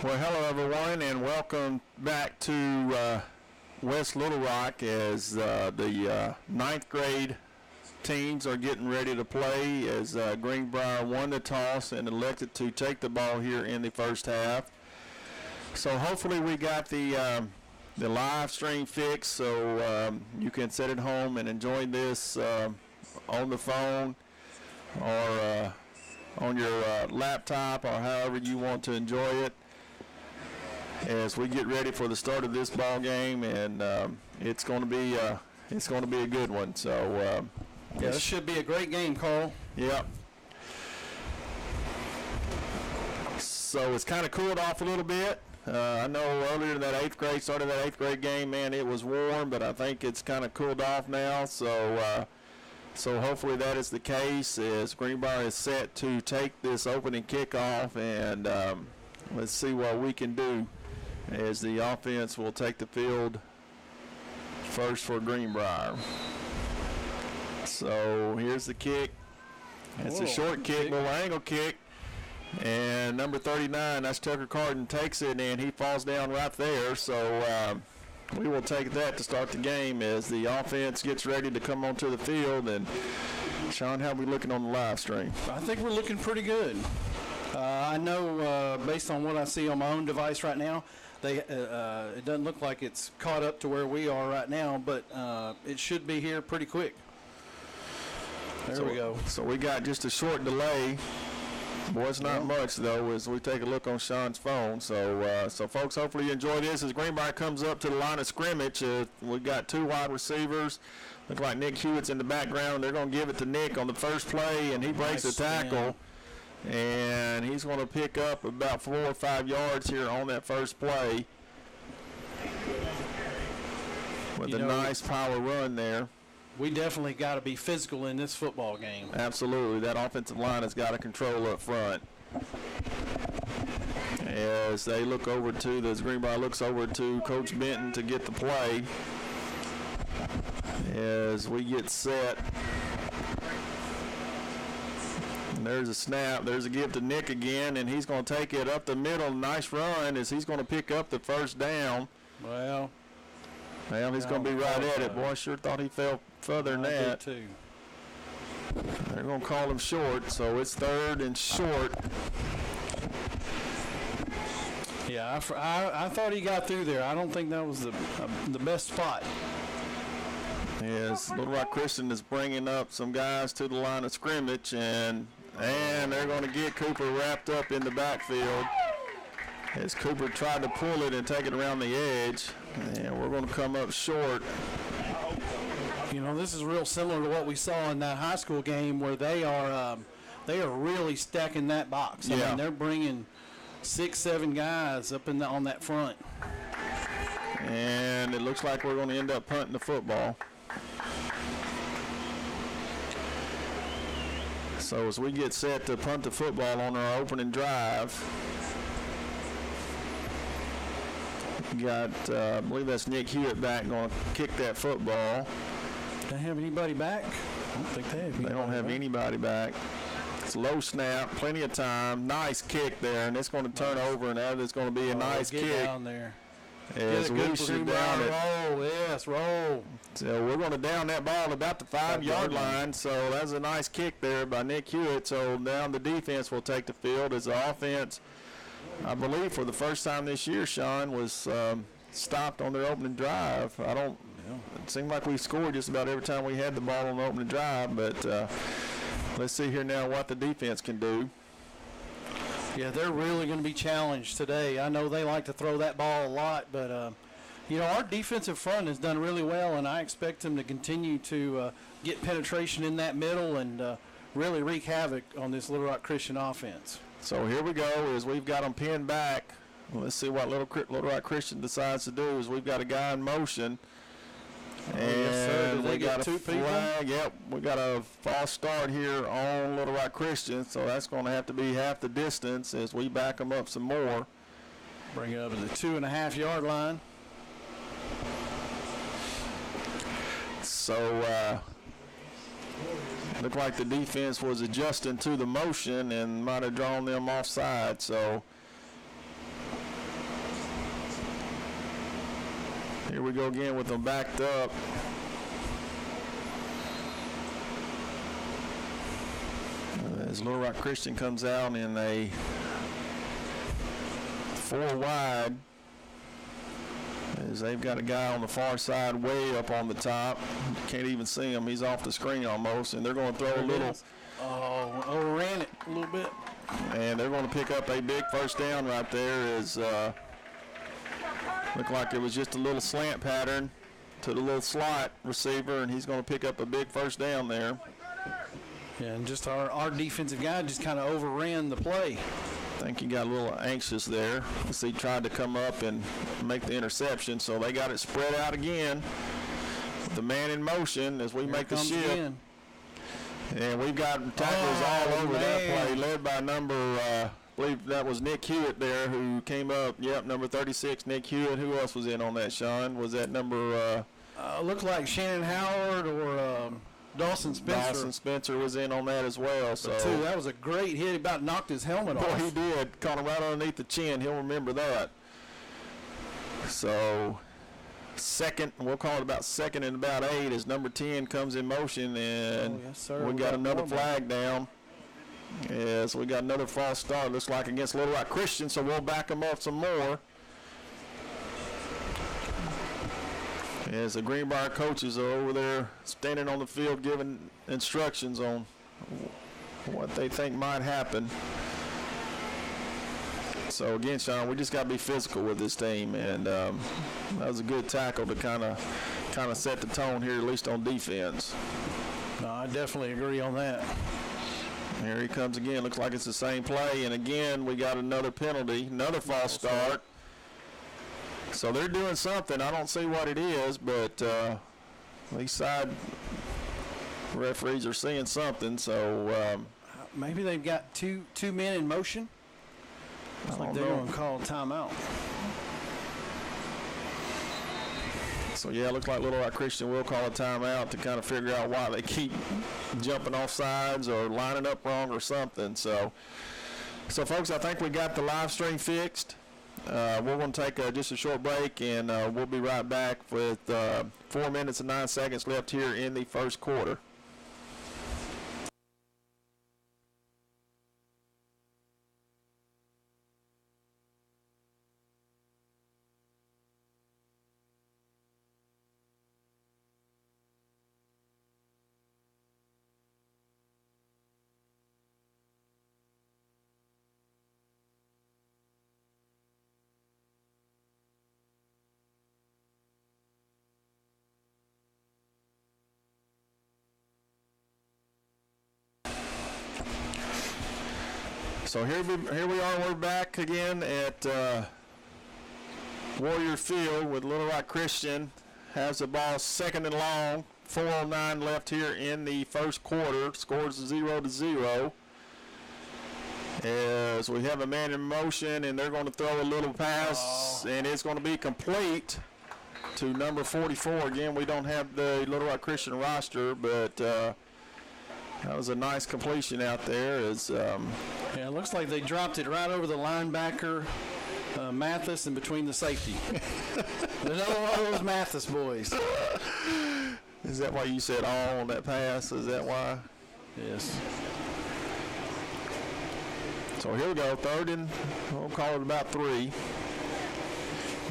Well, hello everyone, and welcome back to West Little Rock as the ninth grade teams are getting ready to play as Greenbrier won the toss and elected to take the ball here in the first half. So hopefully we got the live stream fixed so you can sit at home and enjoy this on the phone or on your laptop or however you want to enjoy it as we get ready for the start of this ball game, and it's going to be a good one. So this should be a great game, Carl. Yep. So it's kind of cooled off a little bit. I know earlier in that started that eighth grade game, man, it was warm, but I think it's kind of cooled off now. So hopefully that is the case as Greenbrier is set to take this opening kickoff, and let's see what we can do as the offense will take the field first for Greenbrier. So here's the kick. It's a short kick, little angle kick. And number 39, that's Tucker Carden, takes it, and he falls down right there. So we will take that to start the game as the offense gets ready to come onto the field. And, Sean, how are we looking on the live stream? I think we're looking pretty good. I know based on what I see on my own device right now, it doesn't look like it's caught up to where we are right now, but it should be here pretty quick. There we go. So we got just a short delay. Boy, it's not much, though, as we take a look on Sean's phone. So, folks, hopefully you enjoy this as Greenbrier comes up to the line of scrimmage. We've got two wide receivers. Look like Nick Hewitt's in the background. They're going to give it to Nick on the first play, and he breaks the tackle. And he's going to pick up about 4 or 5 yards here on that first play with a nice power run there. We definitely got to be physical in this football game. Absolutely. That offensive line has got to control up front. As they look over to, as Greenbrier looks over to Coach Benton to get the play. As we get set. And there's a snap. There's a give to Nick again, and he's going to take it up the middle. Nice run as he's going to pick up the first down. Well, he's going to be right at it. Boy, I sure thought he fell further than that. Too. They're going to call him short, so it's third and short. Yeah, I thought he got through there. I don't think that was the best spot. Yes, Little Rock Christian is bringing up some guys to the line of scrimmage, and they're going to get Cooper wrapped up in the backfield as Cooper tried to pull it and take it around the edge, and we're going to come up short. You know, this is real similar to what we saw in that high school game where they are really stacking that box. I mean, they're bringing 6-7 guys up on that front. And it looks like we're going to end up punting the football. So as we get set to punt the football on our opening drive, we got, I believe that's Nick Hewitt back, going to kick that football. Do they have anybody back? I don't think they have. They don't have anybody back. It's a low snap, plenty of time. Nice kick there, and it's going to turn over, and that is going to be a nice get kick. Down there. As we should down it. Roll, yes, roll. So we're going to down that ball at about the 5-yard line. So that's a nice kick there by Nick Hewitt. So now the defense will take the field as the offense, I believe for the first time this year, Sean, was stopped on their opening drive. It seemed like we scored just about every time we had the ball on the opening drive. But let's see here now what the defense can do. Yeah, they're really going to be challenged today. I know they like to throw that ball a lot, but, our defensive front has done really well, and I expect them to continue to get penetration in that middle and really wreak havoc on this Little Rock Christian offense. So here we go as we've got them pinned back. Let's see what Little Rock Christian decides to do as we've got a guy in motion. And we got a flag. Yep, we got a false start here on Little Rock Christian, so that's going to have to be half the distance as we back them up some more. Bring it up to the 2.5-yard line. So looked like the defense was adjusting to the motion and might have drawn them offside. So Here we go again with them backed up. As Little Rock Christian comes out in a 4 wide, as they've got a guy on the far side way up on the top. Can't even see him. He's off the screen almost, and they're going to throw a little. Oh, overran it a little bit. And they're going to pick up a big first down right there. As looked like it was just a little slant pattern to the little slot receiver, and he's going to pick up a big first down there. Yeah, and just our defensive guy just kind of overran the play. I think he got a little anxious there as he tried to come up and make the interception. So they got it spread out again with the man in motion as we make the shift. Again. And we've got tacklers all over that play, led by number, I believe that was Nick Hewitt there who came up. Yep, number 36, Nick Hewitt. Who else was in on that, Sean? Was that number? Looked like Shannon Howard or Dawson Spencer. Dawson Spencer was in on that as well. So that was a great hit. He about knocked his helmet off. Boy, he did. Caught him right underneath the chin. He'll remember that. So second, we'll call it about second and about 8 as number 10 comes in motion, and we got another flag down. Yeah, so we got another false start. Looks like against Little Rock Christian, so we'll back them up some more. As the Greenbrier coaches are over there standing on the field giving instructions on what they think might happen. So again, Sean, we just got to be physical with this team, and that was a good tackle to kind of set the tone here, at least on defense. No, I definitely agree on that. Here he comes again. Looks like it's the same play, and again we got another penalty, another false start. So they're doing something. I don't see what it is, but these side referees are seeing something. So maybe they've got two men in motion. Looks like they're going to call a timeout. So yeah, it looks like Little Rock Christian will call a timeout to kind of figure out why they keep jumping off sides or lining up wrong or something. So folks, I think we got the live stream fixed. We're going to take just a short break, and we'll be right back with 4 minutes and 9 seconds left here in the first quarter. So here we are. We're back again at Warrior Field with Little Rock Christian. Has the ball second and long. 4:09 left here in the first quarter. Scores 0-0. As we have a man in motion, and they're going to throw a little pass, and it's going to be complete to number 44. Again, we don't have the Little Rock Christian roster, but that was a nice completion out there. Yeah, it looks like they dropped it right over the linebacker, Mathis, and between the safety. Another one of those Mathis boys. Is that why you said all on that pass? Is that why? Yes. So here we go, third and we'll call it about 3.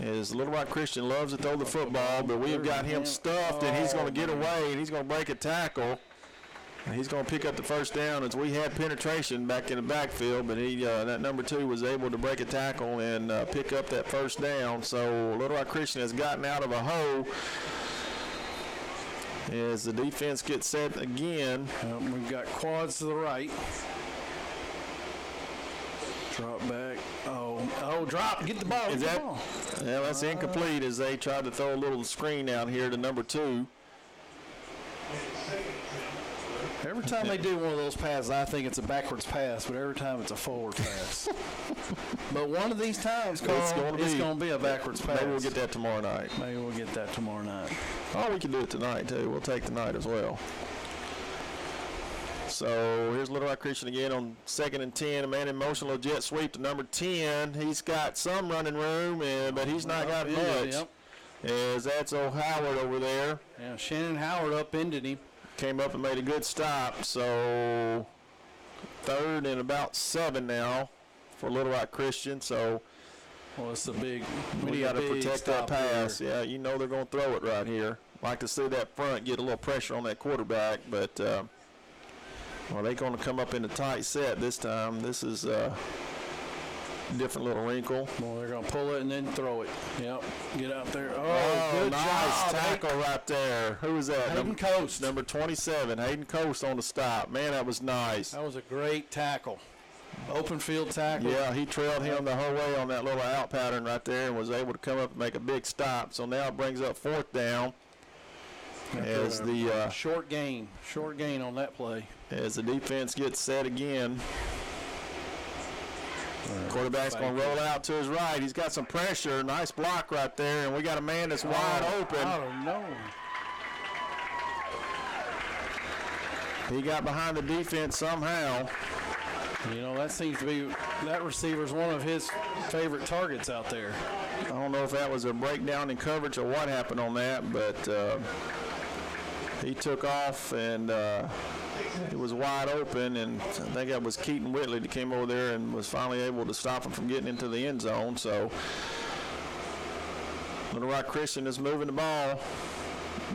As Little Rock Christian loves to throw the football, but we have got him stuffed, and he's going to get away, and he's going to break a tackle. And he's going to pick up the first down as we had penetration back in the backfield, but that number 2 was able to break a tackle and pick up that first down. So Little Rock Christian has gotten out of a hole as the defense gets set again. We've got quads to the right. Drop back. Drop. Get the ball. Yeah, that's incomplete as they tried to throw a little screen out here to number 2. Every time they do one of those passes, I think it's a backwards pass, but every time it's a forward pass. But one of these times, Carl, it's going to be a backwards pass. Maybe we'll get that tomorrow night. Oh, we can do it tonight, too. We'll take tonight as well. So here's Little Rock Christian again on 2nd and 10. A man in motion, little jet sweep to number 10. He's got some running room, but he's not got much. Yep. as that's old Howard over there. Yeah, Shannon Howard upended him. Came up and made a good stop. So 3rd and about 7 now for Little Rock Christian. So well, it's a big. we got to protect that pass. Here. Yeah, you know they're going to throw it right here. Like to see that front get a little pressure on that quarterback, but well, they're going to come up in a tight set this time. This is different little wrinkle. Well, they're going to pull it and then throw it. Yep. Get out there. Oh, good nice job. tackle right there. Who was that? Hayden Coast. Number 27, Hayden Coast on the stop. Man, that was nice. That was a great tackle. Open field tackle. Yeah, he trailed him the whole way on that little out pattern right there and was able to come up and make a big stop. So now it brings up 4th down. As the short gain on that play. As the defense gets set again. Quarterback's going to roll out to his right. He's got some pressure. Nice block right there. And we got a man that's wide open. I don't know. He got behind the defense somehow. You know, that seems to be, that receiver's one of his favorite targets out there. I don't know if that was a breakdown in coverage or what happened on that, but he took off and it was wide open, and I think that was Keaton Whitley that came over there and was finally able to stop him from getting into the end zone. So Little Rock Christian is moving the ball.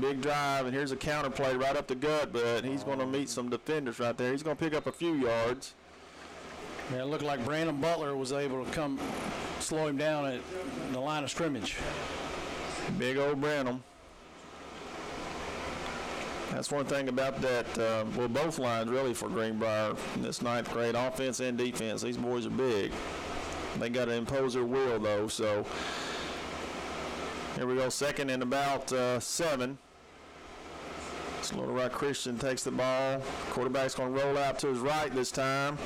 Big drive, and here's a counter play right up the gut, but he's going to meet some defenders right there. He's going to pick up a few yards. Yeah, it looked like Brandon Butler was able to come slow him down at the line of scrimmage. Big old Branham. That's one thing about that, well, both lines really for Greenbrier in this 9th grade, offense and defense. These boys are big. They got to impose their will, though. So here we go, 2nd and about 7. So Little Rock Christian takes the ball. Quarterback's going to roll out to his right this time.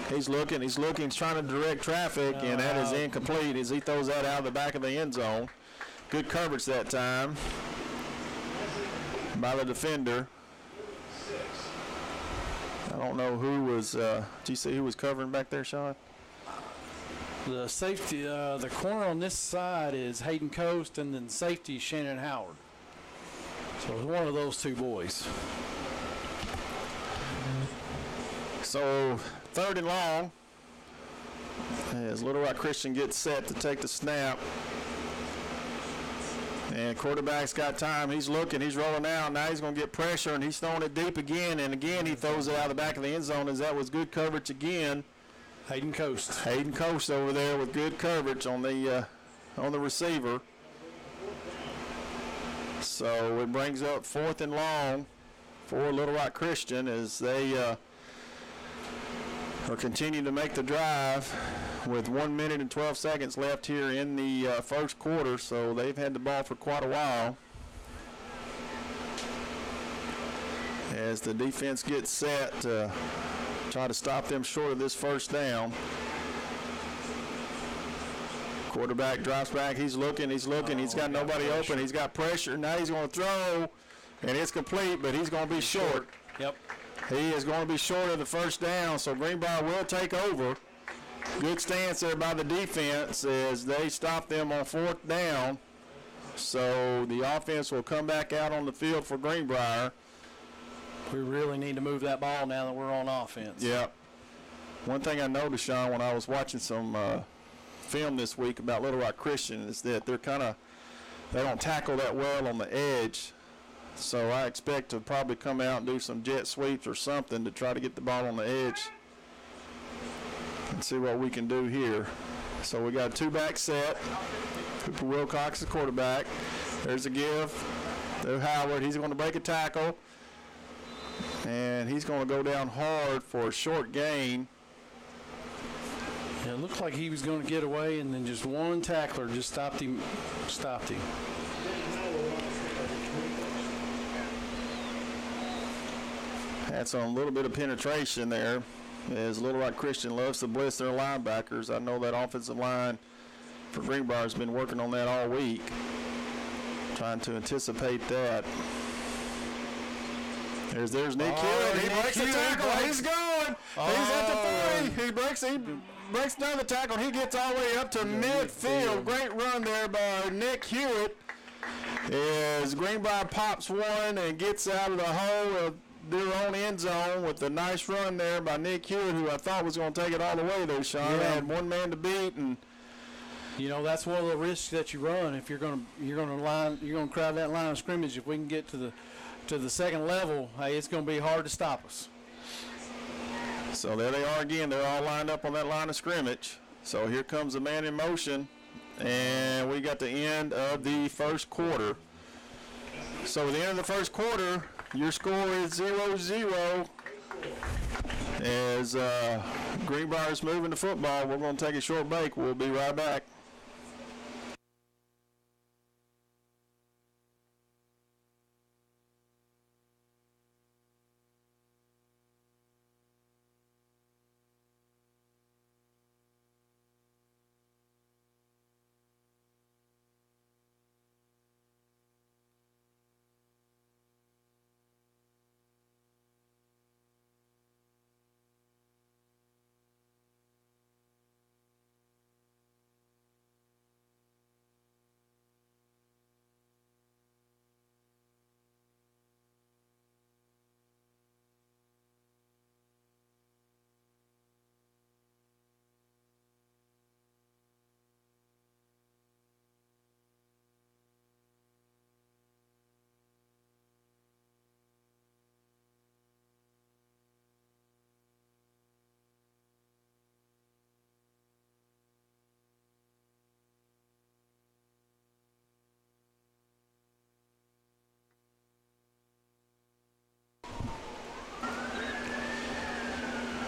He's looking, he's trying to direct traffic, and that is incomplete as he throws that out of the back of the end zone. Good coverage that time by the defender. I don't know who was, did you see who was covering back there, Sean? The safety, the corner on this side is Hayden Coast, and then safety Shannon Howard. So it's one of those two boys. So 3rd and long as Little Rock Christian gets set to take the snap. And quarterback's got time. He's looking. He's rolling out. Now he's going to get pressure, and he's throwing it deep again. And again, he throws it out of the back of the end zone as that was good coverage again. Hayden Coast. Hayden Coast over there with good coverage on the receiver. So it brings up 4th and long for Little Rock Christian as they are continuing to make the drive with 1 minute and 12 seconds left here in the first quarter. So they've had the ball for quite a while. As the defense gets set to try to stop them short of this first down. Quarterback drops back. He's looking. He's got nobody open. He's got pressure. Now he's going to throw, and it's complete, but he's going to be short. Yep. He is going to be short of the first down, so Greenbrier will take over. Good stance there by the defense as they stop them on 4th down. So the offense will come back out on the field for Greenbrier. We really need to move that ball now that we're on offense. Yeah. One thing I noticed, Sean, when I was watching some film this week about Little Rock Christian is that they don't tackle that well on the edge. So I expect to probably come out and do some jet sweeps or something to try to get the ball on the edge and see what we can do here. So we got a 2-back set. Cooper Wilcox is quarterback. There's a give to Howard. He's going to break a tackle, and he's going to go down hard for a short gain. Yeah, it looked like he was going to get away, and then just one tackler just stopped him. Had some little bit of penetration there as Little Rock Christian loves to blitz their linebackers. I know that offensive line for Greenbrier has been working on that all week, trying to anticipate that. There's Nick Hewitt. He breaks the tackle. He's going. He's at the 40. He breaks another tackle. He gets all the way up to midfield. Great run there by Nick Hewitt. As Greenbrier pops one and gets out of the hole of their own end zone with a nice run there by Nick Hewitt, who I thought was going to take it all the way there, Sean. Yeah. Had one man to beat, and you know, that's one of the risks that you run if you're going to crowd that line of scrimmage. If we can get to the second level, hey, it's going to be hard to stop us. so there they are again. They're all lined up on that line of scrimmage. So here comes the man in motion, and we got the end of the first quarter. So at the end of the first quarter, your score is 0-0. As Greenbrier's moving the football, we're going to take a short break. We'll be right back.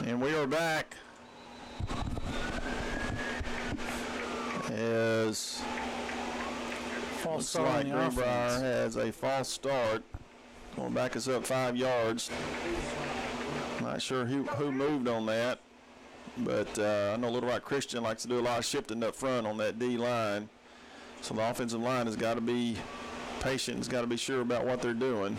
And we are back as looks like Greenbrier has a false start. Going to back us up 5 yards. Not sure who moved on that, but I know Little Rock Christian likes to do a lot of shifting up front on that D line. So the offensive line has got to be patient, has got to be sure about what they're doing.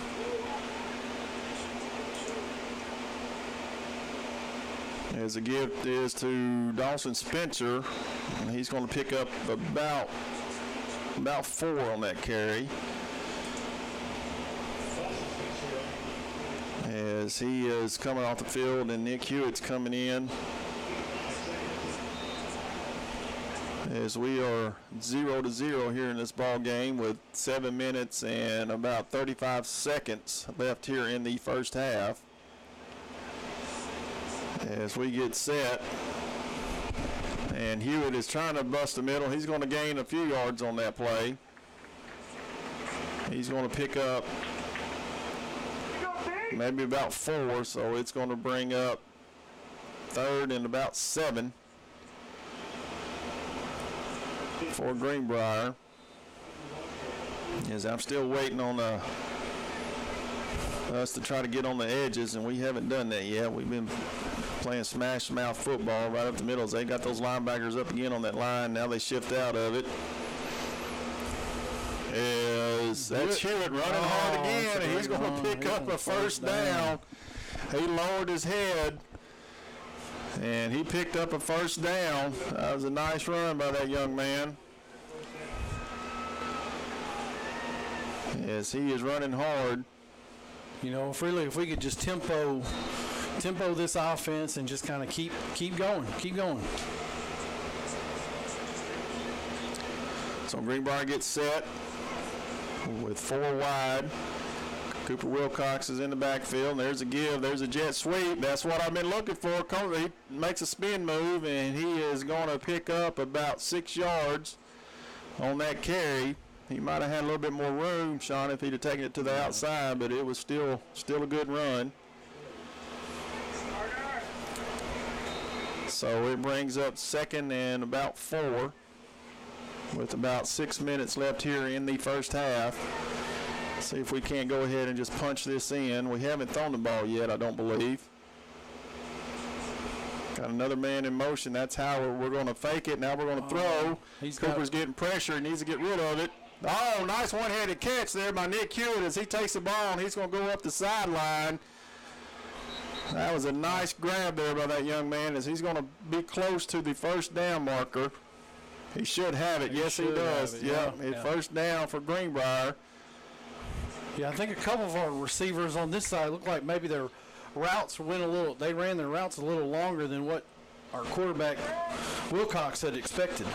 As the gift is to Dawson Spencer, and he's going to pick up about 4 on that carry. As he is coming off the field and Nick Hewitt's coming in. As we are 0-0 here in this ball game with 7 minutes and about 35 seconds left here in the first half. As we get set, and Hewitt is trying to bust the middle. He's going to gain a few yards on that play. He's going to pick up maybe about 4, so it's going to bring up 3rd and about 7 for Greenbrier. As I'm still waiting on us to try to get on the edges, and we haven't done that yet. We've been playing smash mouth football right up the middle. They got those linebackers up again on that line. Now they shift out of it. That's Hewitt running hard again, and he's going to pick up a first down. He lowered his head, and he picked up a first down. That was a nice run by that young man. As he is running hard. You know, if we could just tempo this offense and just kind of keep going. So Greenbrier gets set with 4 wide. Cooper Wilcox is in the backfield. There's a give. There's a jet sweep. That's what I've been looking for. He makes a spin move, and he is going to pick up about 6 yards on that carry. He might have had a little bit more room, Sean, if he'd have taken it to the outside, but it was still a good run. So it brings up 2nd and about 4 with about 6 minutes left here in the first half. See if we can't go ahead and just punch this in. We haven't thrown the ball yet, I don't believe. Got another man in motion. That's how we're going to fake it. Now we're going to throw. Cooper's getting pressure. He needs to get rid of it. Oh, nice one-handed catch there by Nick Hewitt as he takes the ball, and he's going to go up the sideline. That was a nice grab there by that young man as he's going to be close to the first down marker. He should have it. Yes, he does. Yeah. First down for Greenbrier. Yeah, I think a couple of our receivers on this side look like maybe their routes they ran their routes a little longer than what our quarterback Wilcox had expected.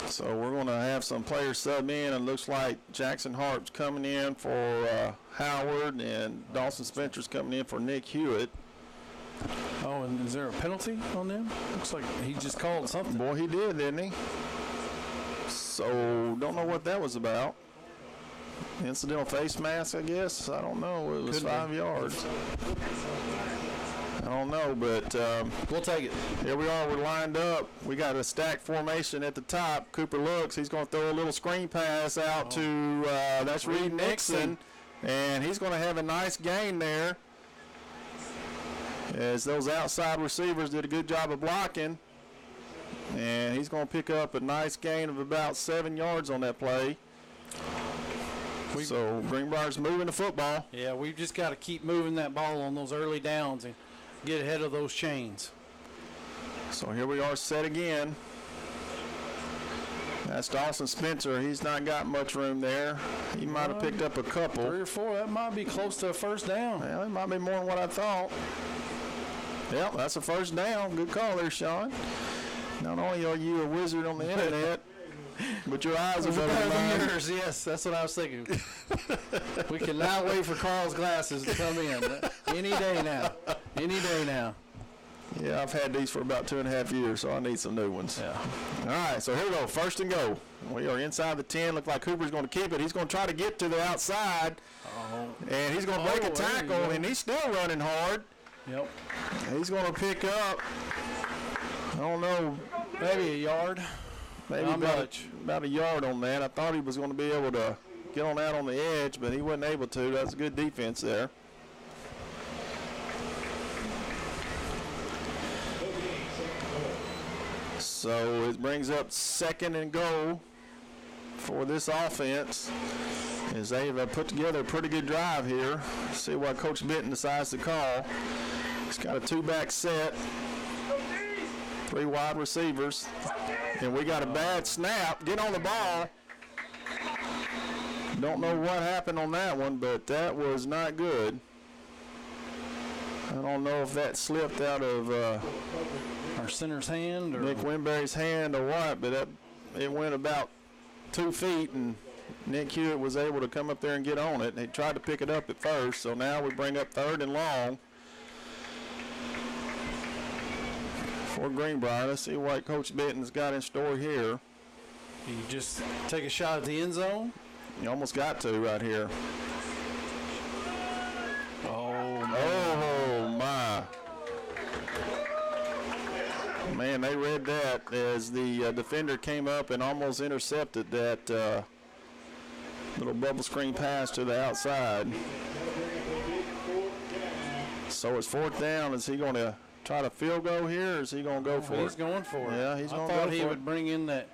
So we're going to have some players sub in, and looks like Jackson Hart's coming in for Howard, and Dawson Spencer's coming in for Nick Hewitt. Oh, and is there a penalty on them? Looks like he just called something. Boy, he did, didn't he? So don't know what that was about. Incidental face mask, I guess. I don't know. It was 5 yards. I don't know, but we'll take it. Here we are. We're lined up. We got a stacked formation at the top. Cooper looks. He's going to throw a little screen pass out to that's Reed Nixon, and he's going to have a nice gain there, as those outside receivers did a good job of blocking, and he's going to pick up a nice gain of about 7 yards on that play. So Greenbrier's moving the football. Yeah, we've just got to keep moving that ball on those early downs and get ahead of those chains. So here we are set again. That's Dawson Spencer. He's not got much room there. He might have picked up a couple. 3 or 4. That might be close to a first down. Well, it might be more than what I thought. Yep, that's a first down. Good call there, Sean. Not only are you a wizard on the internet, but your eyes are better than yours. Yes, that's what I was thinking. We cannot wait for Carl's glasses to come in. Any day now. Any day now. Yeah, I've had these for about 2.5 years, so I need some new ones. Yeah. All right, so here we go. First and goal. We are inside the 10. Look like Cooper's going to keep it. He's going to try to get to the outside, and he's going to break a tackle, and he's still running hard. Yep. He's going to pick up, I don't know, maybe a yard. Maybe about a yard on that. I thought he was going to be able to get on out on the edge, but he wasn't able to. That's a good defense there. So it brings up second and goal for this offense, as they've put together a pretty good drive here. See what Coach Benton decides to call. He's got a 2-back set, 3 wide receivers, and we got a bad snap. Get on the ball. Don't know what happened on that one, but that was not good. I don't know if that slipped out of our center's hand or Nick Winberry's hand or what, but it went about 2 feet, and Nick Hewitt was able to come up there and get on it. He tried to pick it up at first, so now we bring up 3rd and long for Greenbrier. Let's see what Coach Benton's got in store here. You just take a shot at the end zone? You almost got to right here. Oh, my. Man, they read that as the defender came up and almost intercepted that little bubble screen pass to the outside. So it's 4th down. Is he going to try to field goal here, or is he going to go for it? He's going for it. Yeah, he's going to go for it. I thought he would bring in that.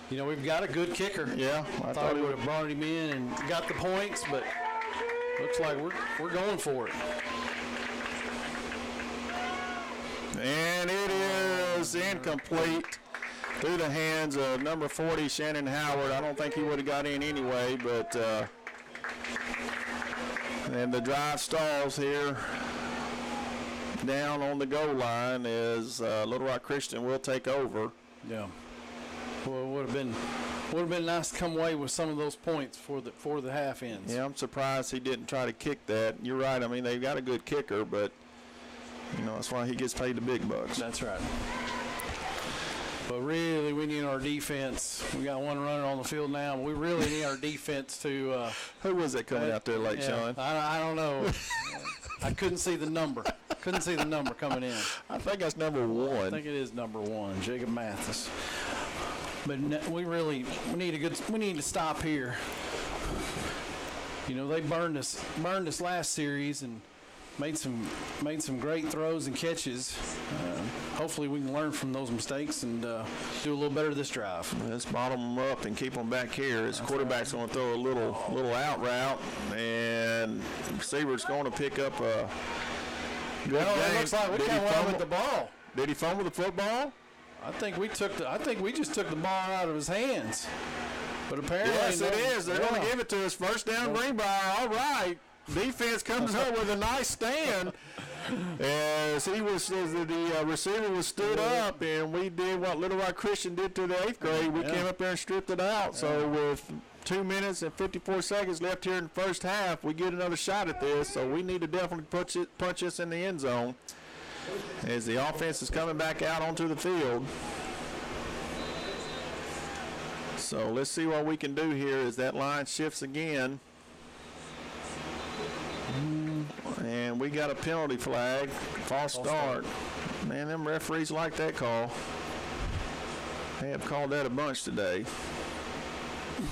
You know, we've got a good kicker. Yeah, I thought he would have brought him in and got the points, but looks like we're going for it. And it is incomplete through the hands of number 40, Shannon Howard. I don't think he would have got in anyway, but and the drive stalls here down on the goal line as Little Rock Christian will take over. Yeah. Well, it would have been nice to come away with some of those points for the half ends. Yeah, I'm surprised he didn't try to kick that. You're right. I mean, they've got a good kicker, but you know that's why he gets paid the big bucks. That's right. But really, we need our defense. We got one runner on the field now. We really need our defense to. Who was that coming out there late, Sean? I don't know. I couldn't see the number. Couldn't see the number coming in. I think that's number 1. I think it is number 1, Jacob Mathis. But we need to stop here. You know, they burned us last series and made some great throws and catches. Hopefully we can learn from those mistakes and do a little better this drive. Let's bottom them up and keep them back here. His quarterback's going to throw a little out route, and the receiver's going to pick up a good game. It looks like we can't run with the ball. Did he fumble the football? I think we just took the ball out of his hands. But apparently, yes, it is. They're going to give it to us. First down, Greenbrier. All right. Defense comes up with a nice stand. As the receiver was stood up, and we did what Little Rock Christian did to the 8th grade. We came up there and stripped it out. So with 2 minutes and 54 seconds left here in the first half, we get another shot at this. So we need to definitely punch us in the end zone as the offense is coming back out onto the field. So let's see what we can do here as that line shifts again. And we got a penalty flag, false start. Man, them referees like that call. They have called that a bunch today.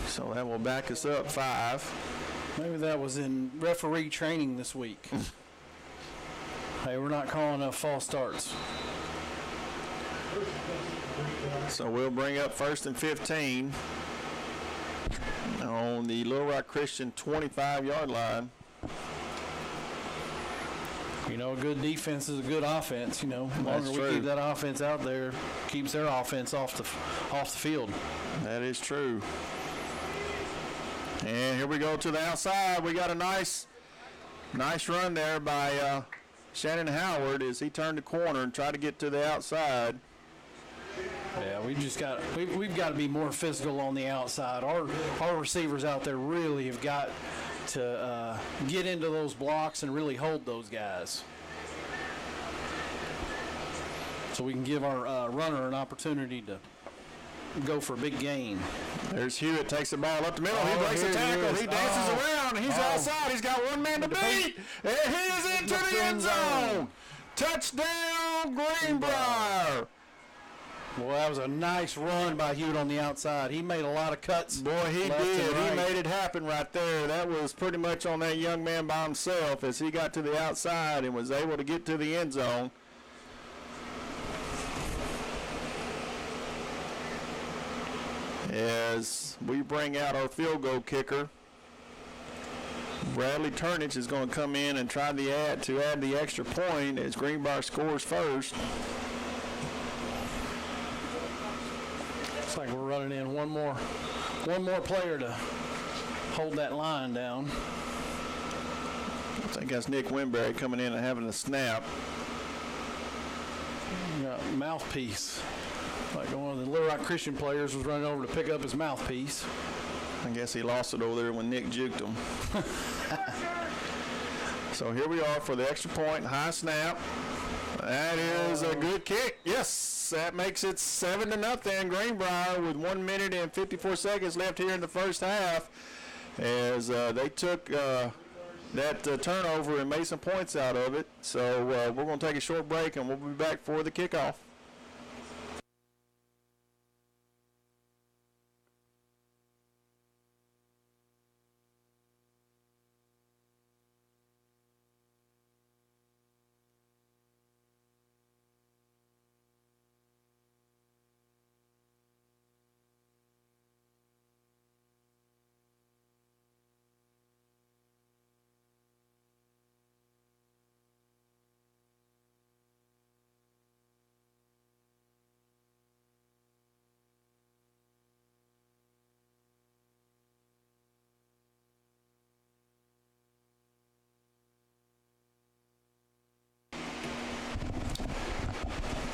So that will back us up 5. Maybe that was in referee training this week. Hey, we're not calling enough false starts. So we'll bring up 1st and 15 on the Little Rock Christian 25-yard line. You know, a good defense is a good offense. You know, the longer That's we true. keep that offense out there, keeps their offense off the field. That is true. And here we go to the outside. We got a nice run there by Shannon Howard as he turned the corner and tried to get to the outside. Yeah, we've got to be more physical on the outside. Our receivers out there really have got to get into those blocks and really hold those guys, so we can give our runner an opportunity to go for a big gain. There's Hewitt, takes the ball up the middle. He breaks the tackle. He dances around. He's outside. He's got one man to beat. And he is into the end zone. Touchdown, Greenbrier. Well, that was a nice run by Hewitt on the outside. He made a lot of cuts. Boy, he left did. and right. He made it happen right there. That was pretty much on that young man by himself as he got to the outside and was able to get to the end zone. As we bring out our field goal kicker, Bradley Turnage is going to come in and try to add the extra point as Greenbrier scores first. Looks like we're running in one more player to hold that line down. I think that's Nick Winberry coming in and having a snap. Mouthpiece. Like one of the Little Rock Christian players was running over to pick up his mouthpiece. I guess he lost it over there when Nick juked him. So here we are for the extra point, high snap. That is a good kick. Yes, that makes it 7-0. Greenbrier with 1 minute and 54 seconds left here in the first half as they took that turnover and made some points out of it. So we're going to take a short break and we'll be back for the kickoff.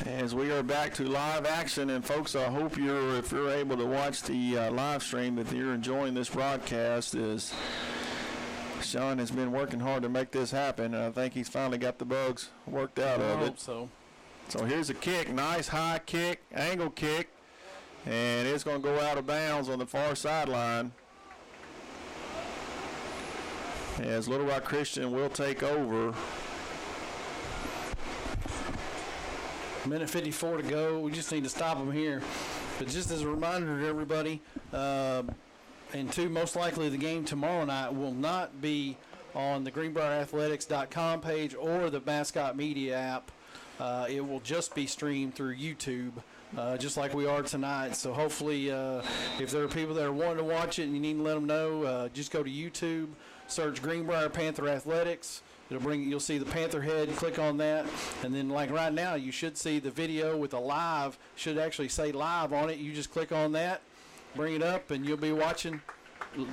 As we are back to live action, and folks, I hope if you're able to watch the live stream, if you're enjoying this broadcast, as Sean has been working hard to make this happen, and I think he's finally got the bugs worked out of it. I hope so. So here's a kick, nice high kick, angle kick, and it's going to go out of bounds on the far sideline. As Little Rock Christian will take over. Minute 54 to go. We just need to stop them here. But just as a reminder to everybody, and most likely the game tomorrow night will not be on the GreenbrierAthletics.com page or the Mascot Media app. It will just be streamed through YouTube, just like we are tonight. So hopefully, if there are people that are wanting to watch it and you need to let them know, just go to YouTube, search Greenbrier Panther Athletics. You'll see the Panther head, click on that, and then like right now you should see the video with the live, should actually say live on it. You just click on that, bring it up, and you'll be watching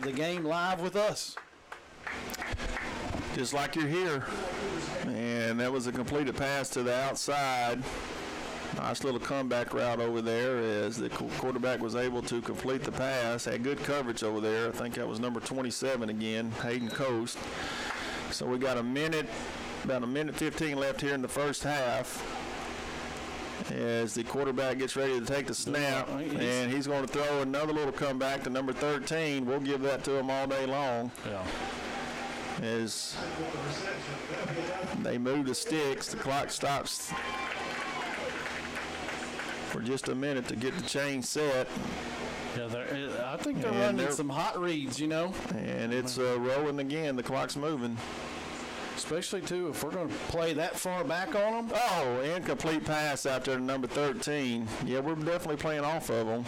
the game live with us. Just like you're here. And that was a completed pass to the outside. Nice little comeback route over there as the quarterback was able to complete the pass. Had good coverage over there. I think that was number 27 again, Hayden Coast. So we got about a minute 15 left here in the first half as the quarterback gets ready to take the snap. And he's going to throw another little comeback to number 13. We'll give that to him all day long. Yeah. As they move the sticks, the clock stops for just a minute to get the chain set. Yeah, I think they're running some hot reads, you know. And it's rolling again. The clock's moving. Especially, too, if we're going to play that far back on them. Oh, incomplete pass out there to number 13. Yeah, we're definitely playing off of them.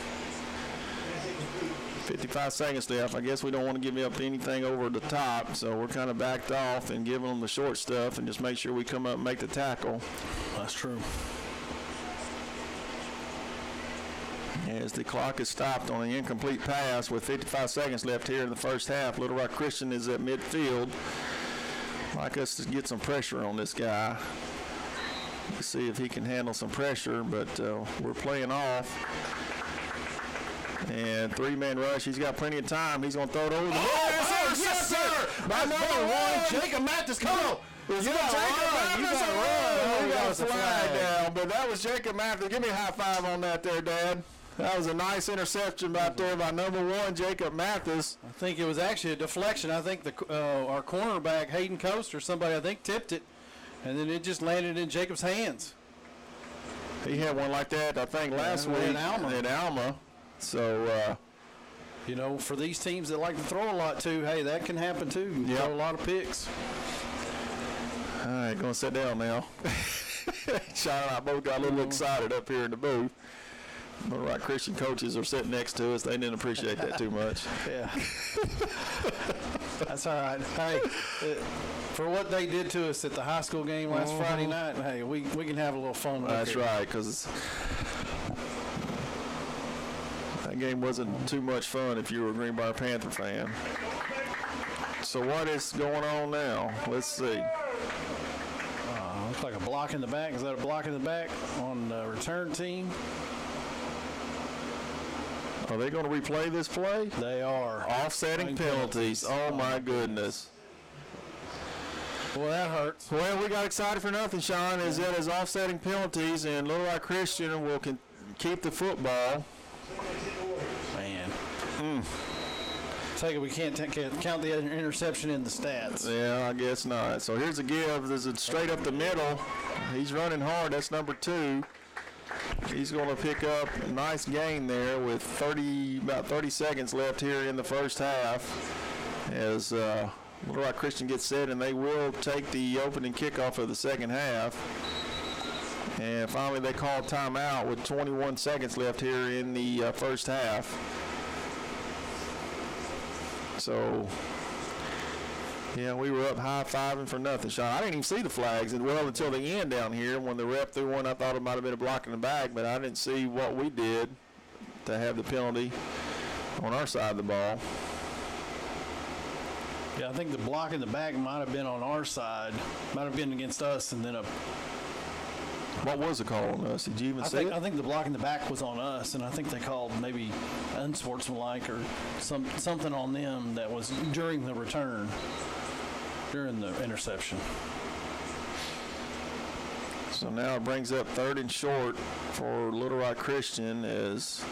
55 seconds left. I guess we don't want to give up anything over the top, so we're kind of backed off and giving them the short stuff and just make sure we come up and make the tackle. That's true. As the clock is stopped on the incomplete pass with 55 seconds left here in the first half, Little Rock Christian is at midfield. Like us to get some pressure on this guy. Let's see if he can handle some pressure, but we're playing off. And three-man rush. He's got plenty of time. He's going to throw it over the yes, sir. By number one, Jacob Mathis. Come on. You got Jacob Mathis. We got a flag down, but that was Jacob Mathis. Give me a high five on that there, Dad. That was a nice interception right there by number one, Jacob Mathis. I think it was actually a deflection. I think our cornerback, Hayden Coast, or somebody, I think, tipped it, and then it just landed in Jacob's hands. He had one like that, I think, last week in Alma. So, you know, for these teams that like to throw a lot too, hey, that can happen too. You throw a lot of picks. All right, going to sit down now. Sean and I both got a little excited up here in the booth. Little Rock Christian coaches are sitting next to us. They didn't appreciate that too much. Yeah. That's all right. Hey, for what they did to us at the high school game last Friday night, hey, we can have a little fun with it. That's right, because that game wasn't too much fun if you were a Greenbrier Panther fan. So what is going on now? Let's see. Looks like a block in the back. Is that a block in the back on the return team? Are they going to replay this play? They are. Offsetting penalties. Oh, my goodness. Well, that hurts. Well, we got excited for nothing, Sean. Is that as offsetting penalties, and Little Rock Christian will keep the football. Man. Take it. We can't count the interception in the stats. Yeah, I guess not. So here's a give. There's a straight up the middle. He's running hard. That's number 2. He's going to pick up a nice gain there with about 30 seconds left here in the first half as Little Rock Christian gets set, and they will take the opening kickoff of the second half. And finally they call timeout with 21 seconds left here in the first half. So, yeah, we were up high-fiving for nothing, Sean. I didn't even see the flags until the end down here. When the ref threw one, I thought it might have been a block in the back, but I didn't see what we did to have the penalty on our side of the ball. Yeah, I think the block in the back might have been on our side. Might have been against us, and then What was the call on us? Did you even see it? I think the block in the back was on us, and I think they called maybe unsportsmanlike or something on them that was during the return, during the interception. So now it brings up 3rd and short for Little Rock Christian as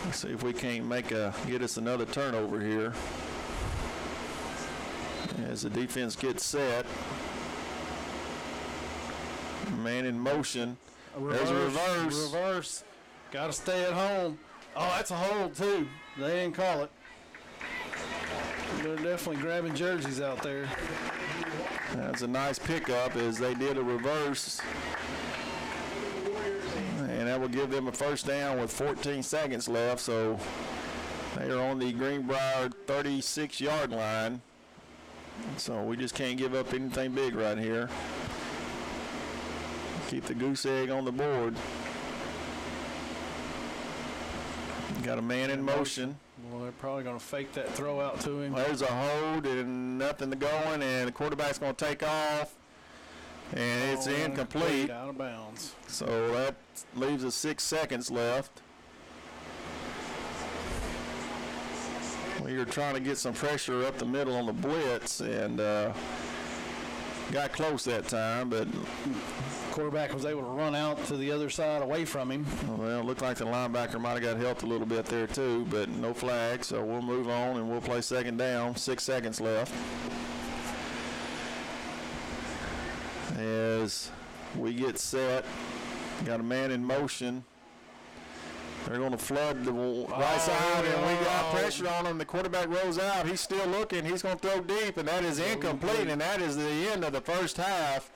let's see if we can't get us another turnover here as the defense gets set. Man in motion. There's a reverse. Reverse. Got to stay at home. Oh, that's a hold, too. They didn't call it. They're definitely grabbing jerseys out there. That's a nice pickup as they did a reverse. And that will give them a first down with 14 seconds left. So they are on the Greenbrier 36-yard line. So we just can't give up anything big right here. Keep the goose egg on the board. Got a man in motion. Well, they're probably going to fake that throw out to him. There's a hold and nothing to going, and the quarterback's going to take off, and it's incomplete. Out of bounds. So that leaves us 6 seconds left. We were trying to get some pressure up the middle on the blitz, and got close that time, but Quarterback was able to run out to the other side away from him. well, it looked like the linebacker might have got helped a little bit there too, but no flag, so we'll move on and we'll play second down. 6 seconds left. As we get set, got a man in motion. They're going to flood the right side, and we got pressure on him. The quarterback rolls out. He's still looking. He's going to throw deep, and that is incomplete, and that is the end of the first half.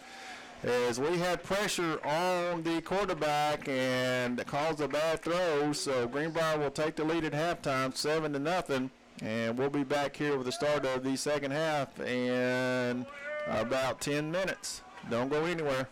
As we had pressure on the quarterback and caused a bad throw, so Greenbrier will take the lead at halftime, 7-0, and we'll be back here with the start of the second half in about 10 minutes. Don't go anywhere.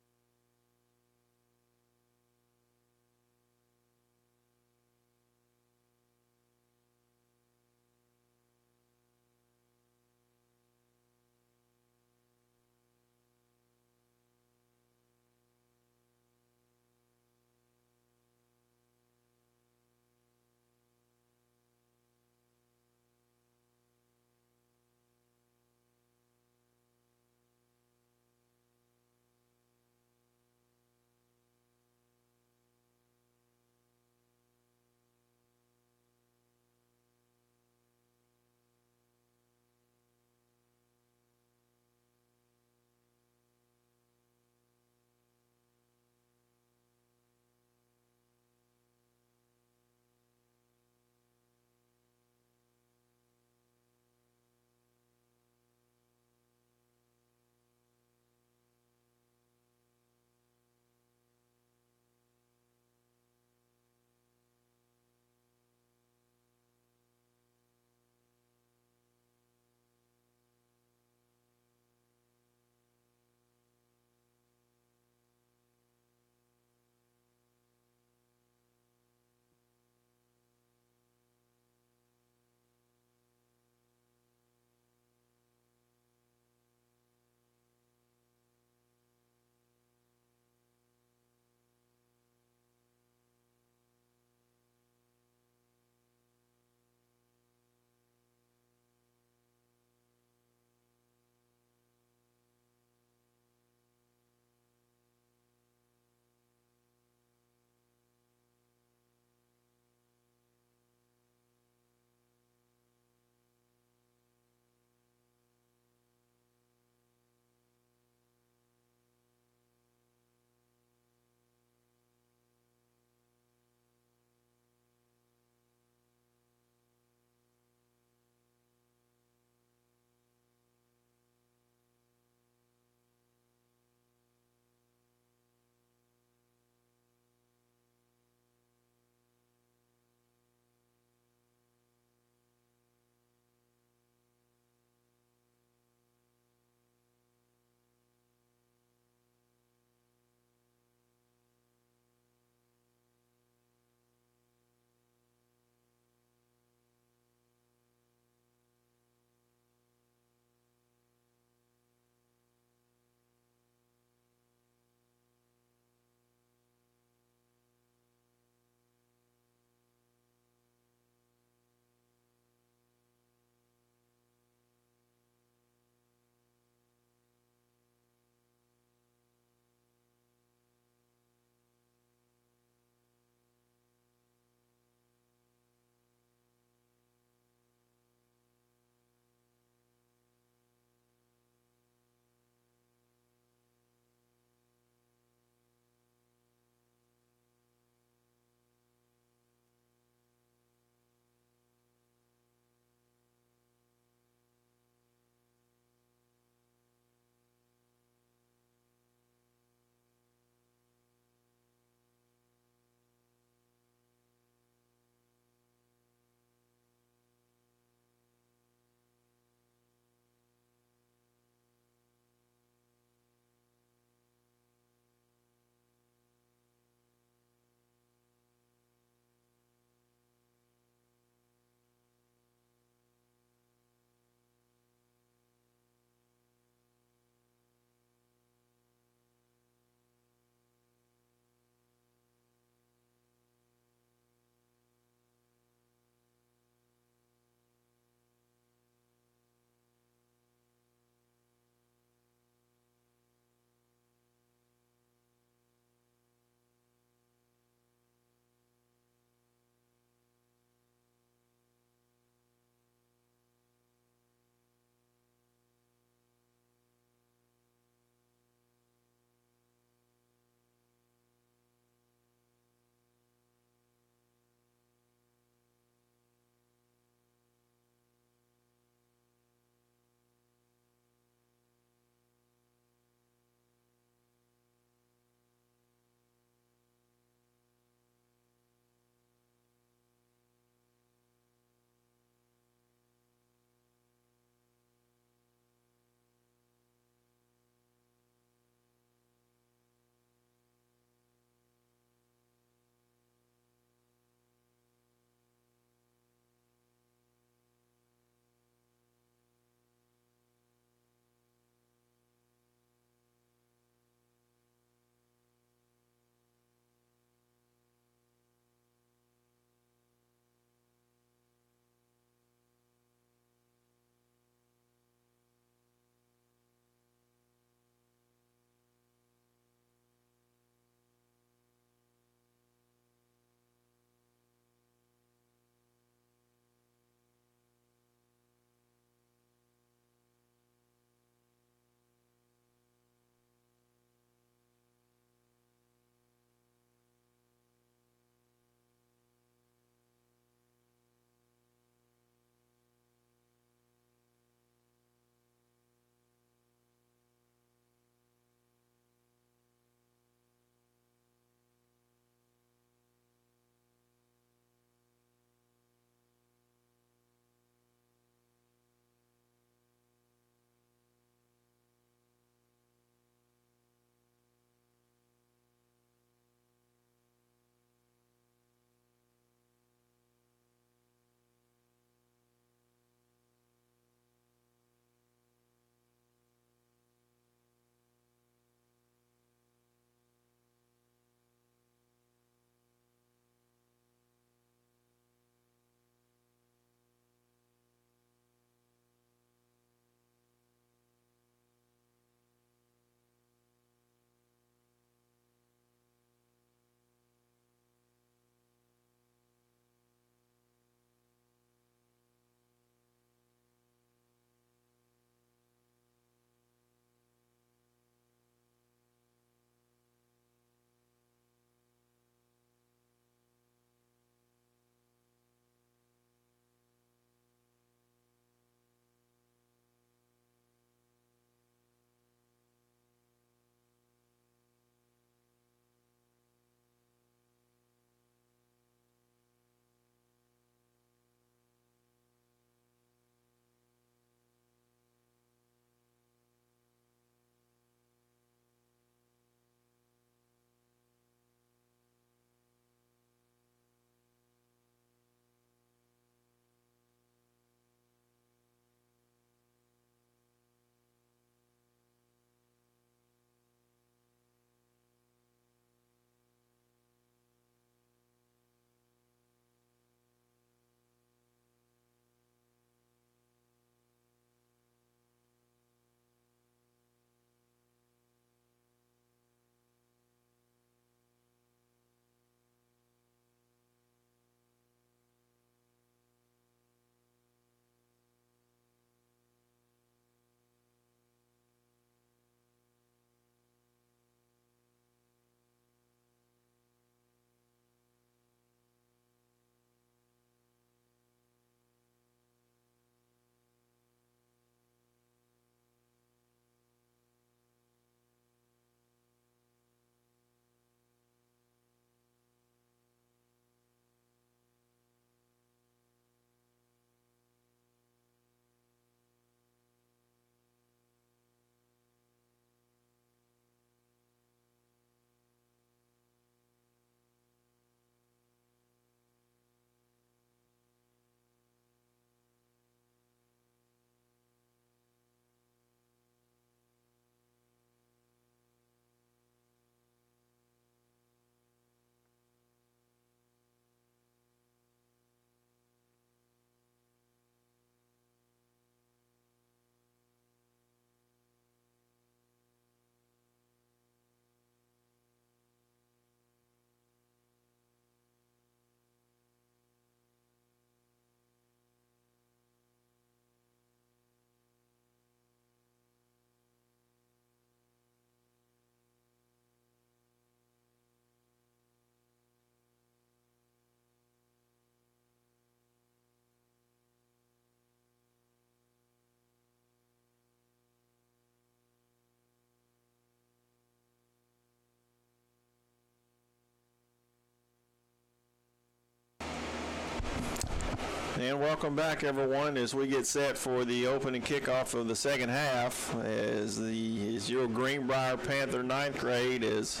And welcome back, everyone, as we get set for the opening kickoff of the second half. As your Greenbrier Panther 9th grade is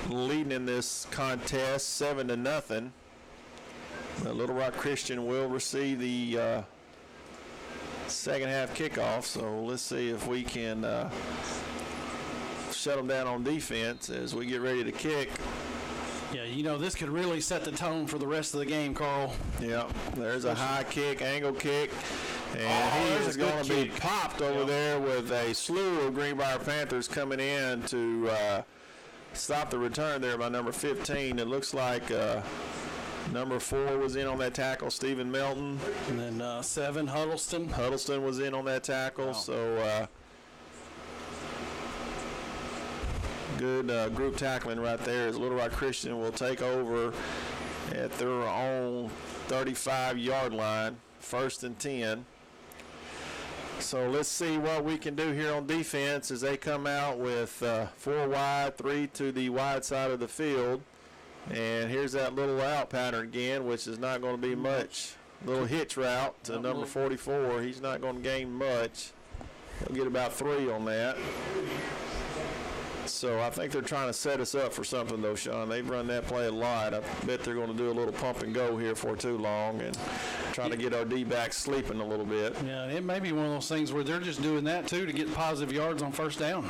leading in this contest 7-0. Little Rock Christian will receive the second half kickoff. So let's see if we can shut them down on defense as we get ready to kick. Yeah, you know, this could really set the tone for the rest of the game, Carl. Yeah, there's a high kick, angle kick, and he is going to be popped over there with a slew of Greenbrier Panthers coming in to stop the return there by number 15. It looks like number 4 was in on that tackle, Stephen Melton. And then 7, Huddleston. Huddleston was in on that tackle, so good group tackling right there as Little Rock Christian will take over at their own 35-yard line, 1st and 10. So let's see what we can do here on defense as they come out with 4 wide, 3 to the wide side of the field. And here's that little out pattern again, which is not going to be much. Little hitch route to number 44. He's not going to gain much. He'll get about 3 on that. So I think they're trying to set us up for something, though, Sean. They've run that play a lot. I bet they're going to do a little pump and go here for too long and try to get our D-backs sleeping a little bit. Yeah, it may be one of those things where they're just doing that, too, to get positive yards on first down.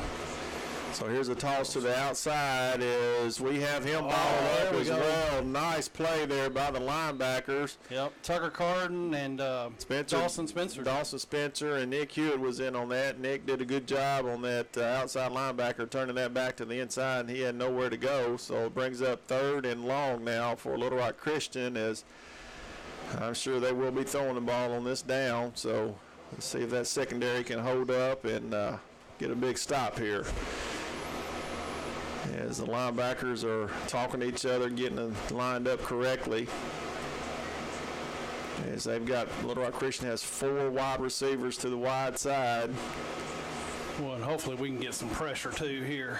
So here's a toss to the outside as we have him balled up as well. Nice play there by the linebackers. Yep, Tucker Carden and Dawson Spencer. Dawson Spencer and Nick Hewitt was in on that. Nick did a good job on that outside linebacker, turning that back to the inside, and he had nowhere to go. So it brings up 3rd and long now for Little Rock Christian, as I'm sure they will be throwing the ball on this down. So let's see if that secondary can hold up and get a big stop here, as the linebackers are talking to each other, getting them lined up correctly. As they've got, Little Rock Christian has 4 wide receivers to the wide side. Well, and hopefully we can get some pressure, too, here.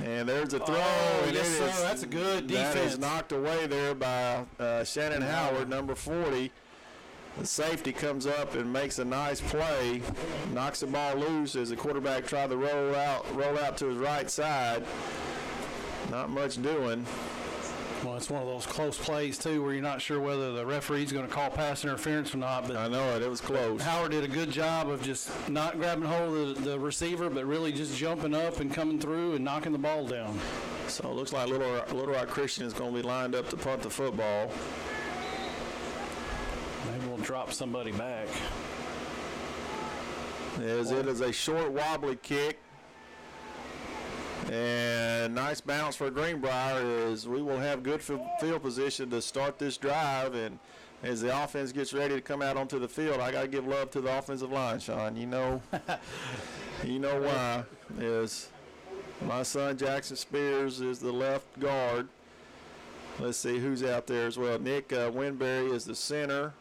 And there's a throw. And yes, sir. That's a good defense. That is knocked away there by Shannon Howard, number 40. The safety comes up and makes a nice play, knocks the ball loose as the quarterback tried to roll out to his right side. Not much doing. Well, it's one of those close plays, too, where you're not sure whether the referee's going to call pass interference or not. But I know it. It was close. Howard did a good job of just not grabbing hold of the receiver, but really just jumping up and coming through and knocking the ball down. So it looks like Little Rock Christian is going to be lined up to punt the football. Maybe we'll drop somebody back. As it is a short, wobbly kick. And nice bounce for Greenbrier, as we will have good field position to start this drive. And as the offense gets ready to come out onto the field, I got to give love to the offensive line, Sean. You know why. Is my son Jackson Spears is the left guard. Let's see who's out there as well. Nick Winberry is the center.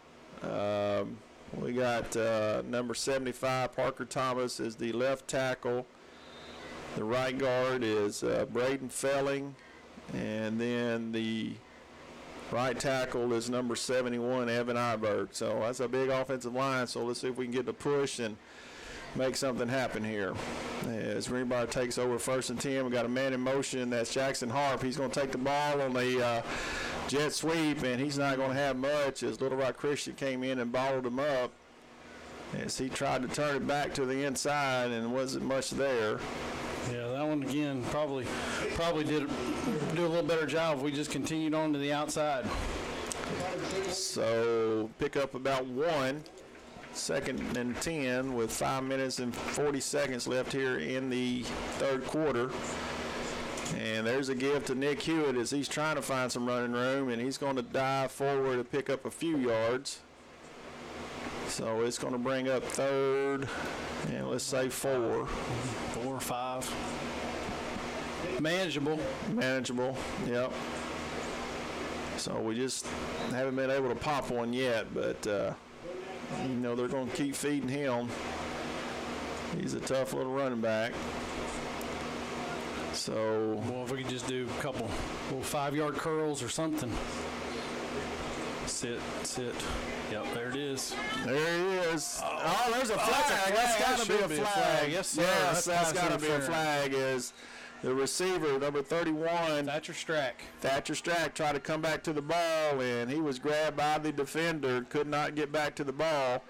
We got number 75, Parker Thomas, is the left tackle. The right guard is Braden Felling, and then the right tackle is number 71, Evan Iberg. So that's a big offensive line, so let's see if we can get the push and make something happen here. As Greenbrier takes over 1st and 10, we got a man in motion. That's Jackson Harp. He's going to take the ball on the jet sweep, and he's not going to have much, as Little Rock Christian came in and bottled him up as he tried to turn it back to the inside, and wasn't much there. Yeah, that one again probably do a little better job if we just continued on to the outside. So pick up about 1, 2nd and 10 with 5 minutes and 40 seconds left here in the 3rd quarter. And there's a give to Nick Hewitt as he's trying to find some running room, and he's going to dive forward to pick up a few yards. So it's going to bring up 3rd, and let's say 4. 4 or 5. Manageable, yep. So we just haven't been able to pop one yet, but, they're going to keep feeding him. He's a tough little running back. So, well, if we could just do a couple little 5-yard curls or something. Sit. Yep, there it is. There he is. Oh, there's a flag. That's got to be a flag. Yes, sir. Yes, that's got to be a flag. Is the receiver, number 31. Thatcher Strack tried to come back to the ball, and he was grabbed by the defender, could not get back to the ball.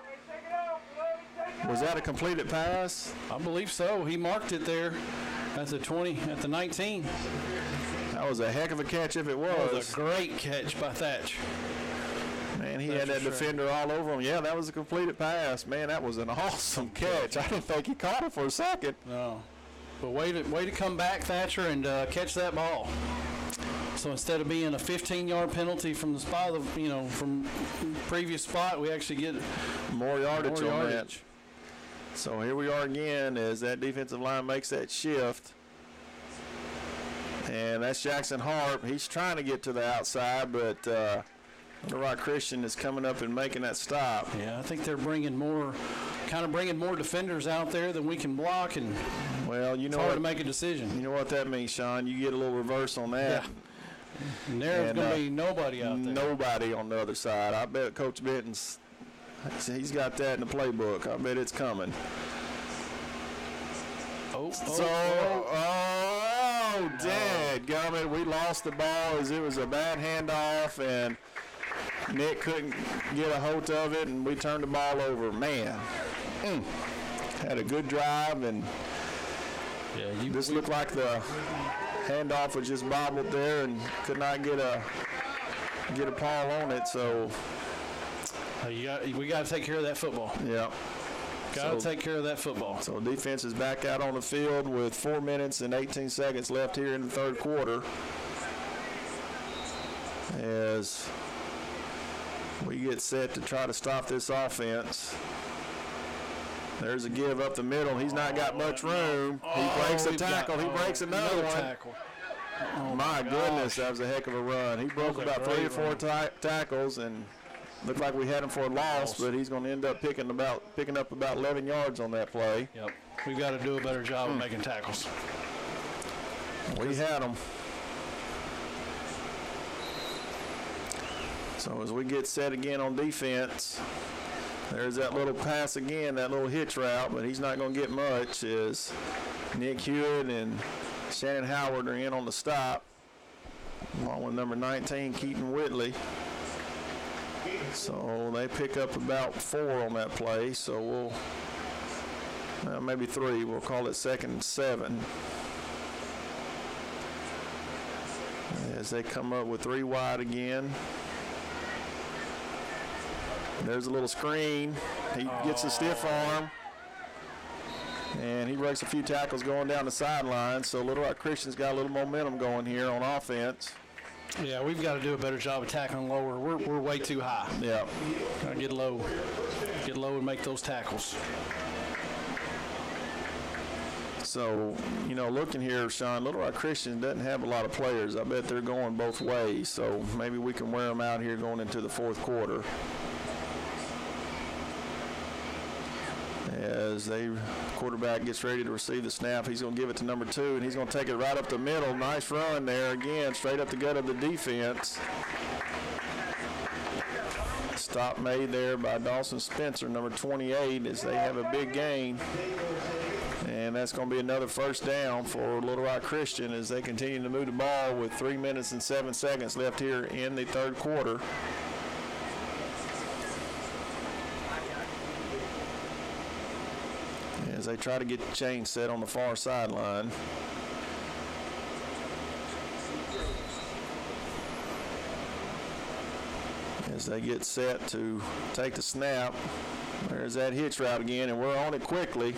Was that a completed pass? I believe so. He marked it there at the 20, at the 19. That was a heck of a catch if it was. That was a great catch by Thatch. Man, he had that defender all over him. Yeah, that was a completed pass. Man, that was an awesome catch. I didn't think he caught it for a second. No. But way to come back, Thatcher, and catch that ball. So instead of being a 15-yard penalty from the spot of, from previous spot, we actually get more yardage on that. So here we are again as that defensive line makes that shift. And that's Jackson Harp. He's trying to get to the outside, but Little Rock Christian is coming up and making that stop. Yeah, I think they're bringing more defenders out there than we can block, and well, it's hard to make a decision. You know what that means, Sean? You get a little reverse on that. Yeah. And there's going to be nobody out there. Nobody on the other side. I bet Coach Benton's, he's got that in the playbook. I bet it's coming. Dadgummit, we lost the ball as it was a bad handoff, and Nick couldn't get a hold of it, and we turned the ball over. Man, had a good drive, and this looked like the handoff was just bobbled there and could not get a paw on it. So we got to take care of that football. Yeah. Got to take care of that football. So defense is back out on the field with 4 minutes and 18 seconds left here in the third quarter. As we get set to try to stop this offense. There's a give up the middle. He's not got much room. He breaks a tackle. He breaks another one. Tackle. My goodness, that was a heck of a run. He broke about 3 or 4 tackles and looked like we had him for a loss, but he's going to end up picking up about 11 yards on that play. Yep. We've got to do a better job of making tackles. We had him. So as we get set again on defense, there's that little pass again, that little hitch route, but he's not going to get much as Nick Hewitt and Shannon Howard are in on the stop, along with number 19, Keaton Whitley. So they pick up about 4 on that play, so maybe 3. We'll call it 2nd and 7. As they come up with 3 wide again. There's a little screen. He gets a stiff arm. And he breaks a few tackles going down the sideline. So Little Rock Christian's got a little momentum going here on offense. Yeah, we've got to do a better job of tackling lower. We're way too high. Yeah. Gotta get low and make those tackles. So, looking here, Sean, Little Rock Christian doesn't have a lot of players. I bet they're going both ways. So maybe we can wear them out here going into the fourth quarter. As quarterback gets ready to receive the snap, he's going to give it to number 2, and he's going to take it right up the middle. Nice run there again, straight up the gut of the defense. Stop made there by Dawson Spencer, number 28, as they have a big gain. And that's going to be another first down for Little Rock Christian as they continue to move the ball with 3 minutes and 7 seconds left here in the third quarter. As they try to get the chain set on the far sideline. As they get set to take the snap, there's that hitch route again, and we're on it quickly.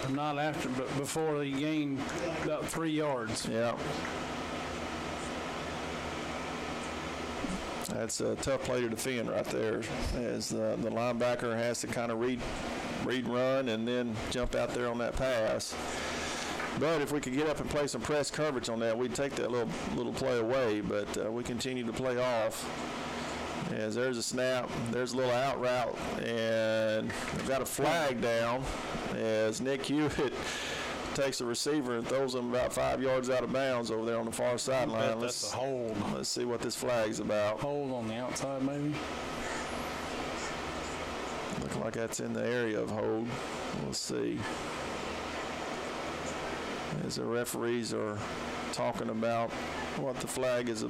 Not after, but before they gain about 3 yards. Yeah. That's a tough play to defend right there, as the linebacker has to kind of read run and then jump out there on that pass. But if we could get up and play some press coverage on that, we'd take that little play away. But we continue to play off. As there's a snap, there's a little out route, and we've got a flag down as Nick Hewitt takes the receiver and throws him about 5 yards out of bounds over there on the far sideline. That's a hold. Let's see what this flag's about. Hold on the outside, maybe. Looking like that's in the area of hold. We'll see. As the referees are talking about what the flag is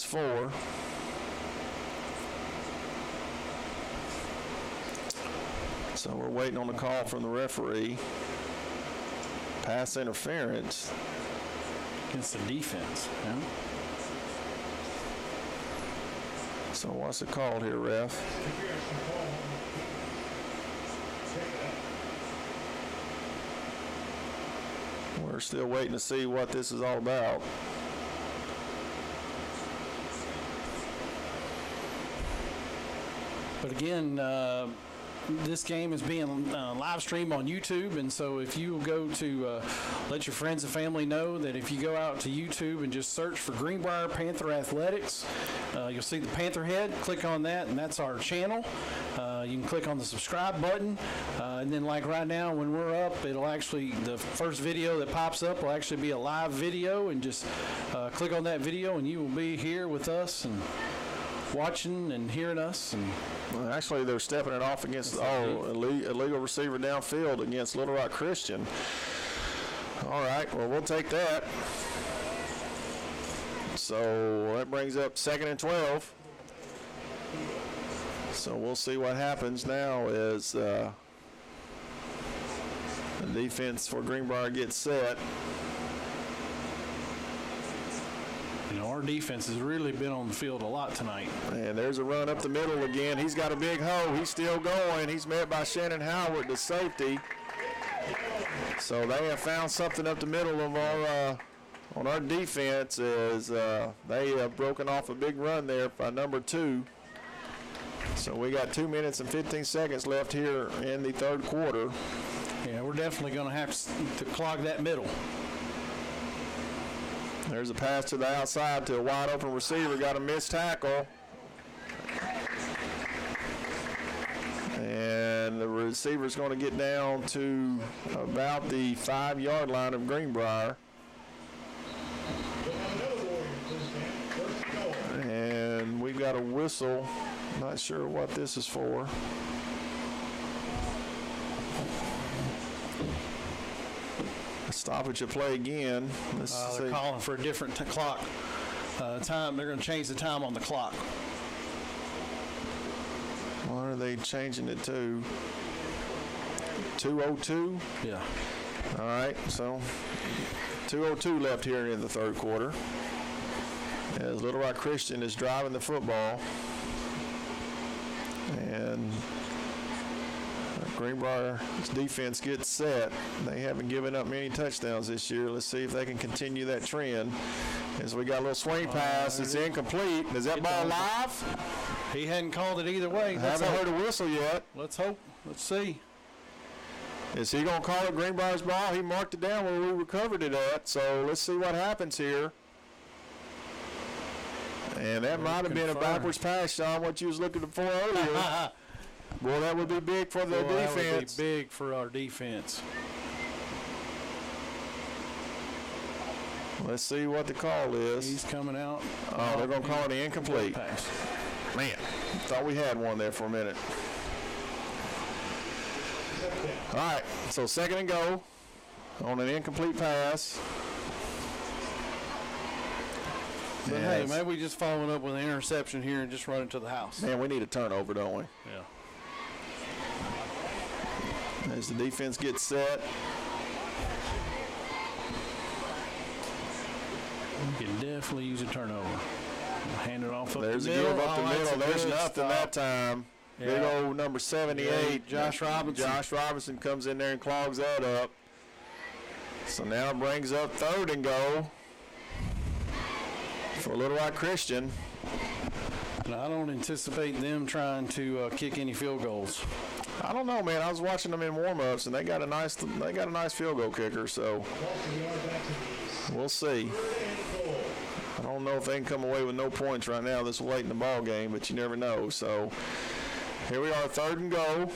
for. So we're waiting on the call from the referee. Pass interference. Against the defense. Yeah. So what's it called here, ref? We're still waiting to see what this is all about. But again, this game is being live streamed on YouTube, and so if you go to let your friends and family know that if you go out to YouTube and just search for Greenbrier Panther Athletics, you'll see the Panther head. Click on that, and that's our channel. You can click on the subscribe button, and then like right now when we're up, it'll actually, the first video that pops up will actually be a live video, and just click on that video and you will be here with us and watching and hearing us. And well, actually, they're stepping it off against illegal receiver downfield against Little Rock Christian. All right, well, we'll take that. So that brings up 2nd and 12. So we'll see what happens now as the defense for Greenbrier gets set. you know, our defense has really been on the field a lot tonight. And there's a run up the middle again. He's got a big hole. He's still going. He's met by Shannon Howard, the safety. So they have found something up the middle of our on our defense as they have broken off a big run there by number 2. So we got 2 minutes and 15 seconds left here in the third quarter. Yeah, we're definitely going to have to clog that middle. There's a pass to the outside to a wide open receiver. Got a missed tackle. And the receiver's going to get down to about the 5-yard line of Greenbrier. And we've got a whistle. Not sure what this is for. Stoppage of play again. Let's see. They're calling for a different clock time. They're going to change the time on the clock. What are they changing it to? 2:02? Yeah. All right, so 2:02 left here in the third quarter. As Little Rock Christian is driving the football. And Greenbrier's defense gets set. They haven't given up many touchdowns this year. Let's see if they can continue that trend. As we got a little swing pass, it's incomplete. Is that ball live? He hadn't called it either way. I haven't heard a whistle yet. Let's hope. Let's see. Is he going to call it Greenbrier's ball? He marked it down where we recovered it at. So let's see what happens here. And that might have been a backwards pass, Sean, what you was looking for earlier. Boy, that would be big for the defense. That would be big for our defense. Let's see what the call is. He's coming out. Oh, they're going to call it an incomplete. Pass. Man, thought we had one there for a minute. All right, so 2nd and go on an incomplete pass. But hey, maybe we just following up with an interception here and just run it to the house. Man, we need a turnover, don't we? Yeah. As the defense gets set. You can definitely use a turnover. Hand it off up There's the a middle. give up the middle. There's nothing stop. that time. Yeah. Big old number 78. Josh Robinson. Josh Robinson comes in there and clogs that up. So now it brings up 3rd and go for Little Rock Christian. And I don't anticipate them trying to kick any field goals. I don't know, man. I was watching them in warm-ups, and they got a nice field goal kicker. So we'll see. I don't know if they can come away with no points right now this late in the ball game, but you never know. So here we are, 3rd and go.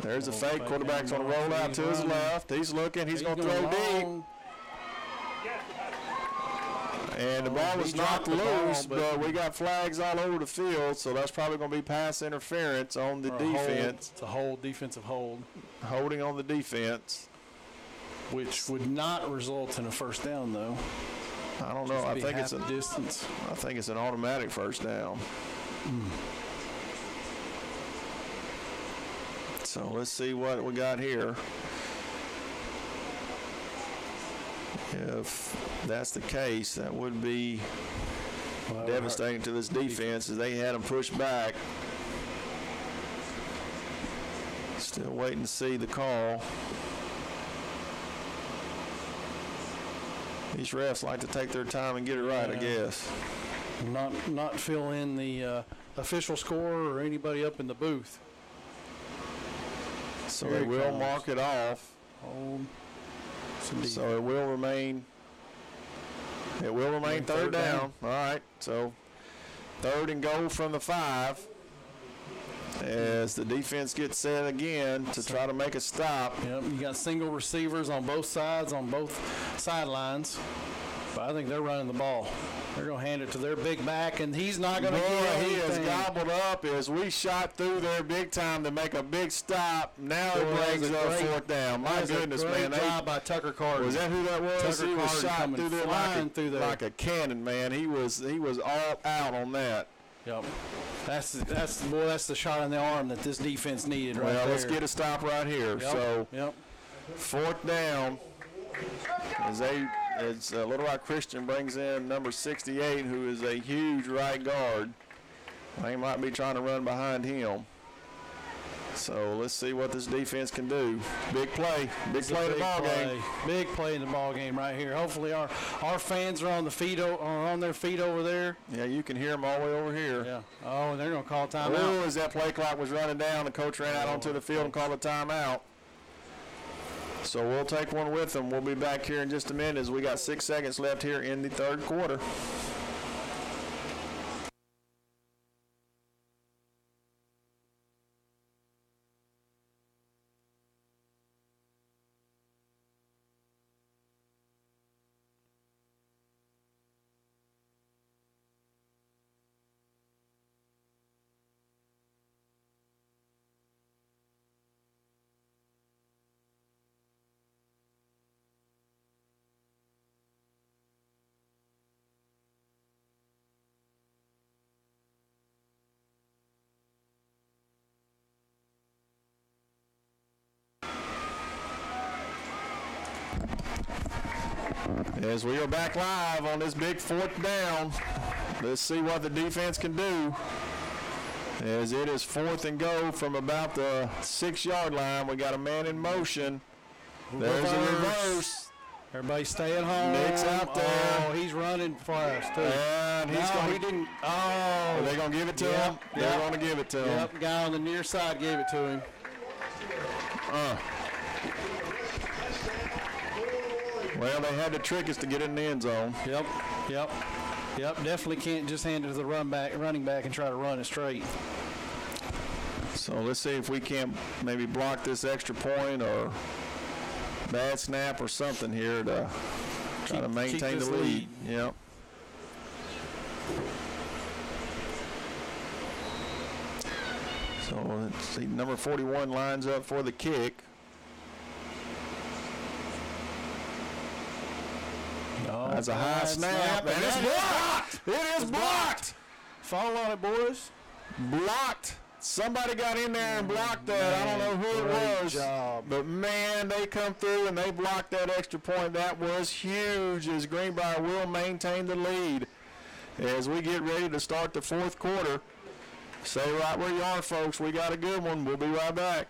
There's a fake. Quarterback's on a rollout to his left. He's looking. He's going to throw deep. And the ball was knocked loose, but we got flags all over the field, so that's probably going to be pass interference on the defense. It's a hold, defensive hold. Holding on the defense. Which would not result in a first down, though. I don't know. I think it's an automatic first down. So let's see what we got here. If that's the case, that would be devastating to this defense as they had them pushed back. Still waiting to see the call. These refs like to take their time and get it right, I guess. Not fill in the official score or anybody up in the booth. So they will mark it off. Hold. So it will remain. It will remain third down. All right. So 3rd and goal from the 5. As the defense gets set again to try to make a stop. Yep, you got single receivers on both sides, on both sidelines. But I think they're running the ball. They're going to hand it to their big back, and he's not going to get anything. He is gobbled up as we shot through there big time to make a big stop. Now it brings up 4th down. My goodness, man. Great job by Tucker Carter. Was that who that was? Tucker He was Carter shot through there like a cannon, man. He was all out on that. Yep. That's the shot in the arm that this defense needed right there. Well, let's get a stop right here. Yep. So, yep. 4th down as Little Rock Christian brings in number 68, who is a huge right guard. They might be trying to run behind him. So let's see what this defense can do. Big play in the ball game. Big play in the ball game right here. Hopefully our fans are on their feet over there. Yeah, you can hear them all the way over here. Yeah. Oh, and they're going to call timeout. Oh, as that play clock was running down, the coach ran out onto the field and called a timeout. So we'll take one with them. We'll be back here in just a minute as we got 6 seconds left here in the 3rd quarter. As we are back live on this big 4th down, let's see what the defense can do. As it is 4th and goal from about the 6-yard line, we got a man in motion. There's a reverse. Everybody stay at home. Nick's out there. Oh, he's running fast too. And he's going. He didn't. Oh, are they going to give it to him? They're going to give it to him. Yep, the guy on the near side gave it to him. Well, they had to trick us to get in the end zone. Yep. Definitely can't just hand it to the running back and try to run it straight. So let's see if we can't maybe block this extra point or bad snap or something here to try to maintain the lead. Yep. So let's see, number 41 lines up for the kick. That's a high snap, and it's blocked. It is blocked. Fall on it, boys. Blocked. Somebody got in there and blocked that. I don't know who it was. Job. But, man, they come through and they blocked that extra point. That was huge as Greenbrier will maintain the lead as we get ready to start the 4th quarter. Stay right where you are, folks. We got a good one. We'll be right back.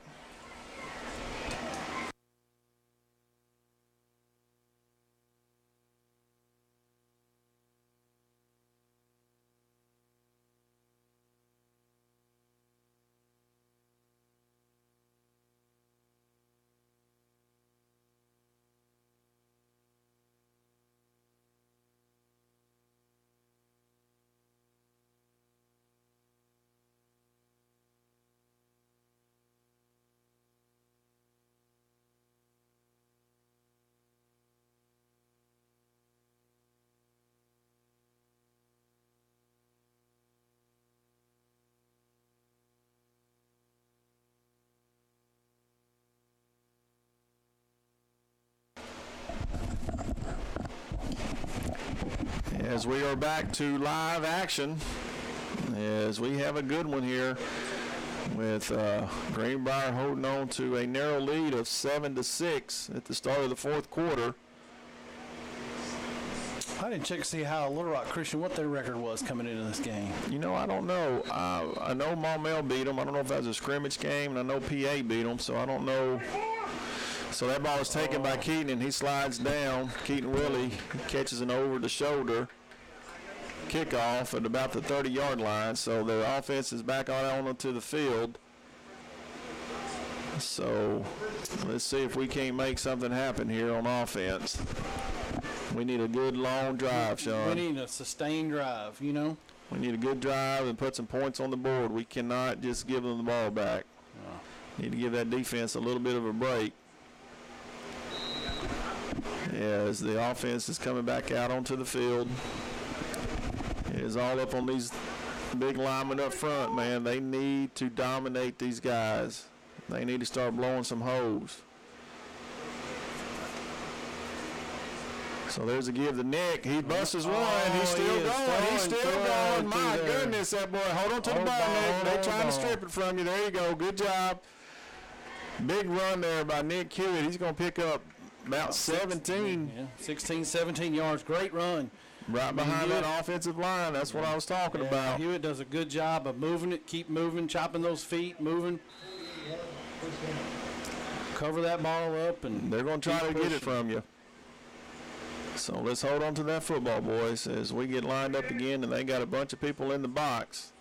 As we are back to live action, as we have a good one here with Greenbrier holding on to a narrow lead of 7-6 at the start of the fourth quarter. I didn't check to see how Little Rock Christian, what their record was coming into this game. You know, I don't know. I know Maumelle beat them. I don't know if that was a scrimmage game, and I know PA beat them, so I don't know. So that ball is taken by Keaton, and he slides down. Keaton Willie catches an over-the-shoulder kickoff at about the 30-yard line. So their offense is back on onto the field. So let's see if we can't make something happen here on offense. We need a good long drive, Sean. We need a sustained drive, you know. We need a good drive and put some points on the board. We cannot just give them the ball back. Need to give that defense a little bit of a break. As the offense is coming back out onto the field. It is all up on these big linemen up front, man. They need to dominate these guys. They need to start blowing some holes. So there's a give to Nick. He busts his one. He's still going. He's still going. My goodness, that boy. Hold on to the ball, Nick. They're trying to strip it from you. There you go. Good job. Big run there by Nick Hewitt. He's going to pick up about 17. 16, 17 yards. Great run. Right behind that offensive line. That's what I was talking about. Hewitt does a good job of moving it, keep moving, chopping those feet, moving. Cover that ball up. And they're going to try to get it from you. So let's hold on to that football, boys, as we get lined up again, and they got a bunch of people in the box.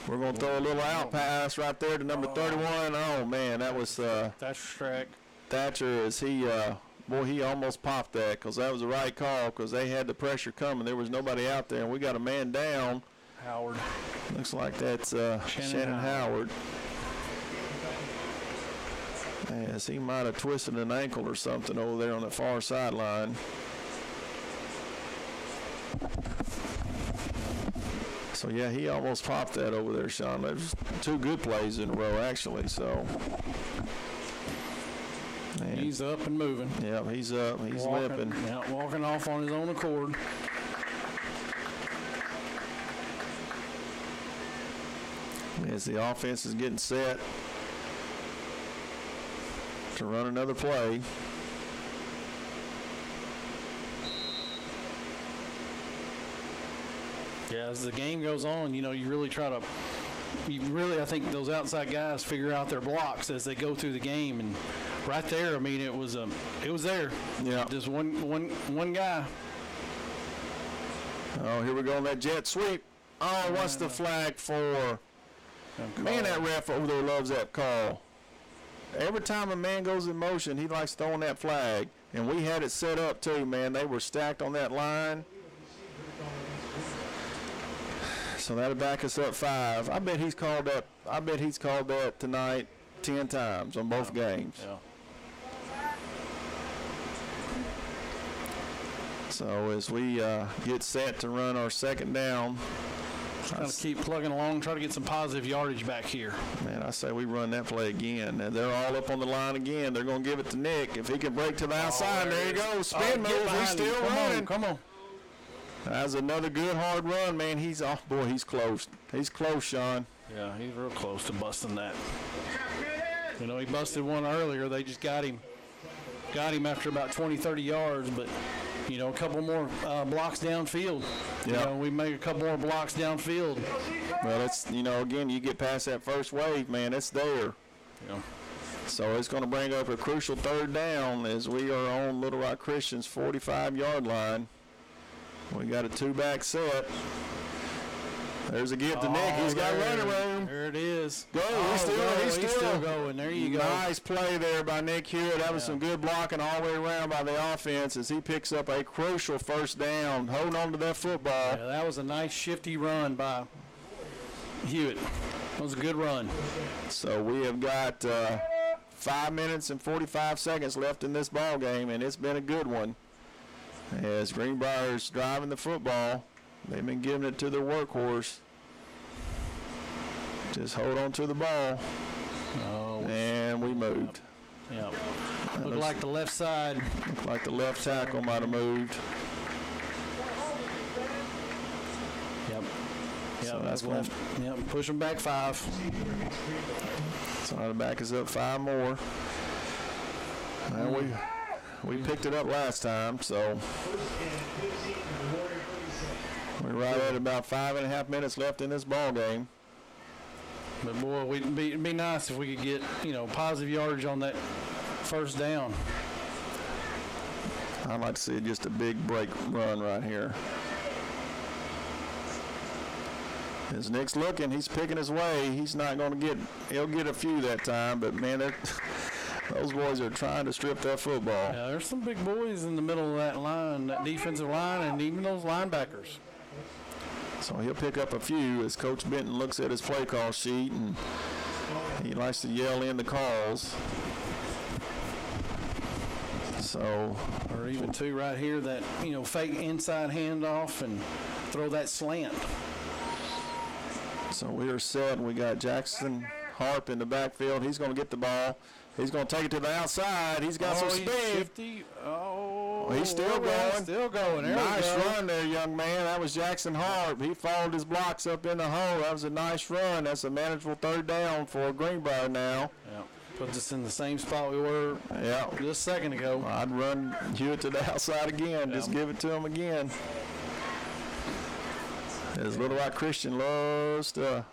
We're going to throw a little out pass right there to number 31. Oh, man, that was Thatcher as he he almost popped that because that was the right call because they had the pressure coming. There was nobody out there, and we got a man down. Howard. Looks like that's Shannon Howard. Yes, he might have twisted an ankle or something over there on the far sideline. So, yeah, he almost popped that over there, Sean. There's two good plays in a row, actually, so. Man. He's up and moving. Yeah, he's up. He's limping. Yeah, walking off on his own accord. As the offense is getting set to run another play. Yeah, as the game goes on, you know, you really, I think those outside guys figure out their blocks as they go through the game. And right there, I mean, it was there. Yeah. Just one guy. Oh, here we go on that jet sweep. Oh, what's the flag for? Man, that ref over there loves that call. Every time a man goes in motion, he likes throwing that flag. And we had it set up, too, man. They were stacked on that line. So that'll back us up 5. I bet he's called that tonight 10 times on both games. Yeah. So as we get set to run our second down. Just got to keep plugging along, try to get some positive yardage back here. Man, I say we run that play again. And they're all up on the line again. They're going to give it to Nick. If he can break to the outside, there you go. Spin move. He's still running. Come on. That's another good hard run, man. He's close. He's close, Sean. Yeah, he's real close to busting that. You know, he busted one earlier. They just got him after about 20, 30 yards, but you know, a couple more blocks downfield. Yeah. You know, we make a couple more blocks downfield. Well, it's, you know, again, you get past that first wave, man, it's there. Yeah. So it's going to bring up a crucial third down as we are on Little Rock Christian's 45-yard line. We got a 2-back set. There's a gift to Nick. He's got running room. There it is. Go. He's still going. There you go. Nice play there by Nick Hewitt. That was some good blocking all the way around by the offense as he picks up a crucial first down. Holding on to that football. Yeah, that was a nice shifty run by Hewitt. That was a good run. So we have got 5 minutes and 45 seconds left in this ball game, and it's been a good one. As Greenbrier's driving the football, they've been giving it to their workhorse. Just hold on to the ball. Oh, and we moved. Yeah. Looked like the left side. Looked like the left tackle might have moved. Yeah, so that's left. Yep, push them back 5. So now the back is up 5 more. Well, we picked it up last time, so we're right at about 5.5 minutes left in this ball game. But boy, it'd be nice if we could get, positive yardage on that first down. I'd like to see just a big break run right here. As Nick's looking, he's picking his way. He's not going to he'll get a few that time, but man, those boys are trying to strip that football. Yeah, there's some big boys in the middle of that line, that defensive line, and even those linebackers. So he'll pick up a few as Coach Benton looks at his play call sheet, and he likes to yell in the calls. So, or even two right here that, fake inside handoff and throw that slant. So we are set. We got Jackson Harp in the backfield. He's going to get the ball. He's going to take it to the outside. He's got some speed. He's still going. Still going. There nice run there, young man. That was Jackson Harp. He followed his blocks up in the hole. That was a nice run. That's a manageable third down for Greenbrier now. Yeah. Puts us in the same spot we were just a second ago. I'd run Hewitt to the outside again. Just give it to him again. As Little Rock Christian loves to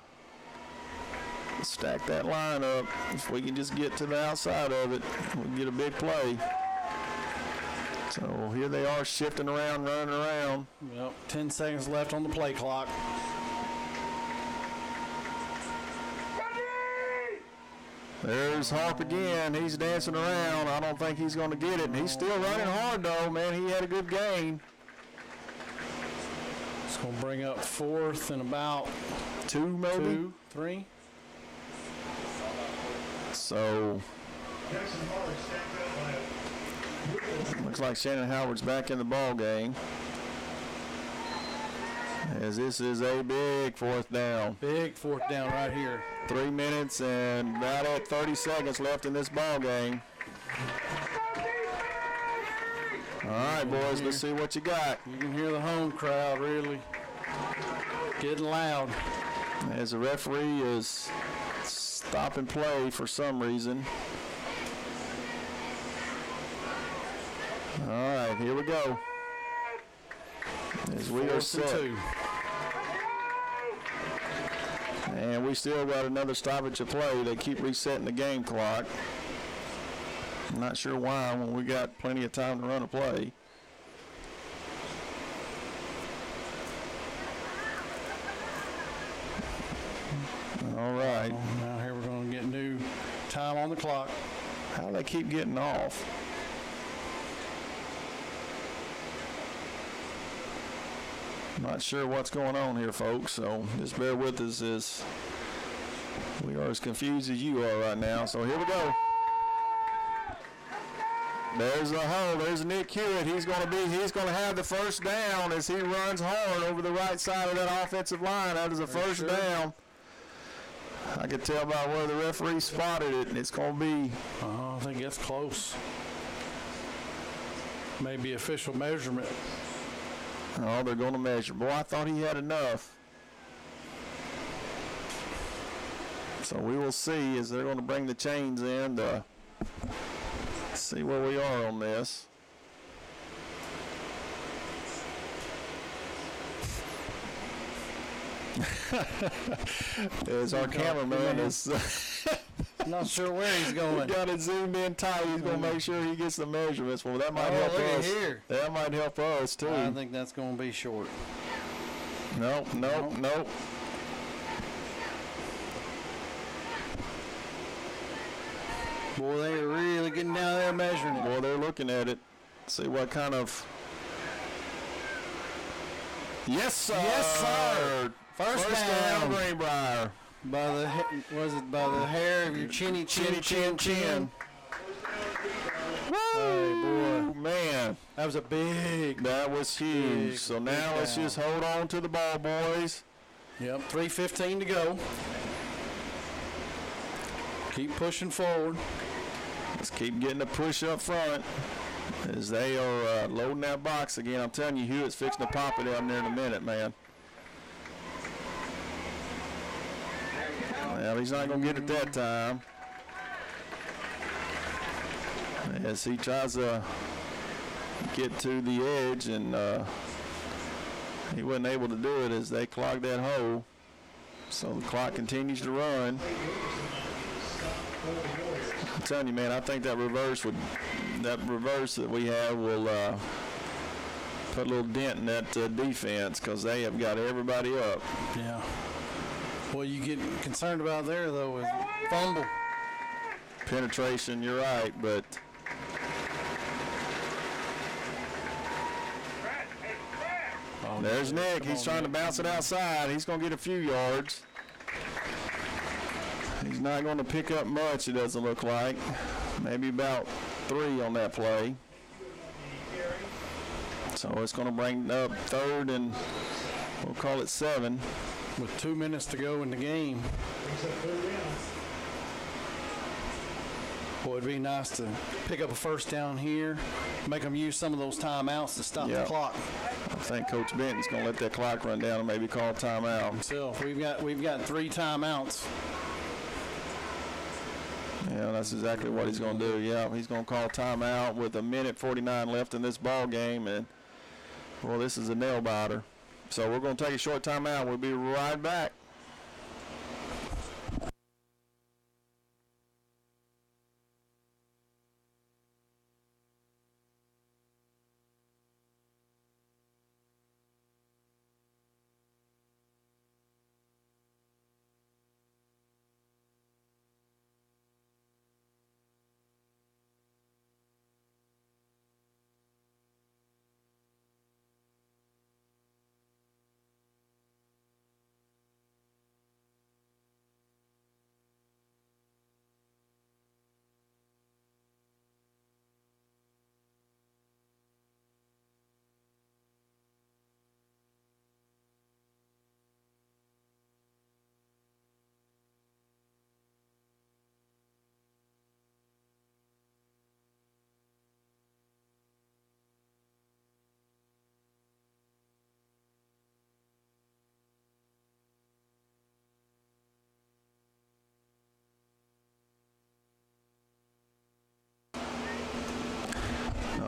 stack that line up. If we can just get to the outside of it, we'll get a big play. So here they are shifting around, running around. Yep, 10 seconds left on the play clock. There's Harp again. He's dancing around. I don't think he's going to get it. And he's still running hard, though, man. He had a good gain. It's going to bring up 4th and about 2, maybe? 2, 3. So looks like Shannon Howard's back in the ball game. As this is a big 4th down. Big 4th down right here. 3 minutes and about at 30 seconds left in this ball game. All right, boys, let's see what you got. You can hear the home crowd really getting loud. As the referee is stopping play for some reason. All right, here we go. As we are set. And we still got another stoppage of play. They keep resetting the game clock. I'm not sure why when we got plenty of time to run a play. All right. Now here we're going to get new time on the clock. How do they keep getting off? Not sure what's going on here, folks, so just bear with us as we are as confused as you are right now. So here we go. There's a hole. There's Nick Hewitt. He's going to have the first down as he runs hard over the right side of that offensive line. That is a first down. I could tell by where the referee spotted it, and it's going to be. I think that's close. Maybe official measurement. Oh, they're going to measure. Boy, I thought he had enough. So we will see as they're going to bring the chains in to see where we are on this. As our cameraman is not sure where he's going. Got it zoomed in tight. He's going to make sure he gets the measurements. Well, that might help us. Here. That might help us too. I think that's going to be short. Nope. Boy, they're really getting down there measuring it. Boy, they're looking at it. See what kind of. Yes, sir. Yes, sir. First down, Greenbrier. By the hair of your chin. Hey, boy. Man. That was a big. That was huge. So now let's just hold on to the ball, boys. Yep, 3:15 to go. Keep pushing forward. Let's keep getting the push up front as they are loading that box again. I'm telling you, Hewitt's fixing to pop it down there in a minute, man. 3 minutes and 30 seconds left in this ball game. As we are set. There's our cameraman is got it zoomed in tight. He's going to make sure he gets the measurements. Well, that might help us. I think that's going to be short. Nope. Well, he's not going to get it that time. As he tries to get to the edge, and he wasn't able to do it as they clogged that hole. So the clock continues to run. I'm telling you, man, I think that reverse that we have will put a little dent in that defense, because they have got everybody up. Yeah. What you get concerned about there, though, is fumble. Penetration, you're right, but there's Nick. He's trying to bounce it outside. He's going to get a few yards. He's not going to pick up much, it doesn't look like. Maybe about 3 on that play. So it's going to bring up 3rd and we'll call it 7. With 2 minutes to go in the game. Boy, it'd be nice to pick up a first down here, make them use some of those timeouts to stop the clock. I think Coach Benton's going to let that clock run down and maybe call a timeout. Himself. We've got 3 timeouts. Yeah, that's exactly what he's going to do. Yeah, he's going to call timeout with 1:49 left in this ball game, and well, this is a nail biter. So we're going to take a short timeout. We'll be right back.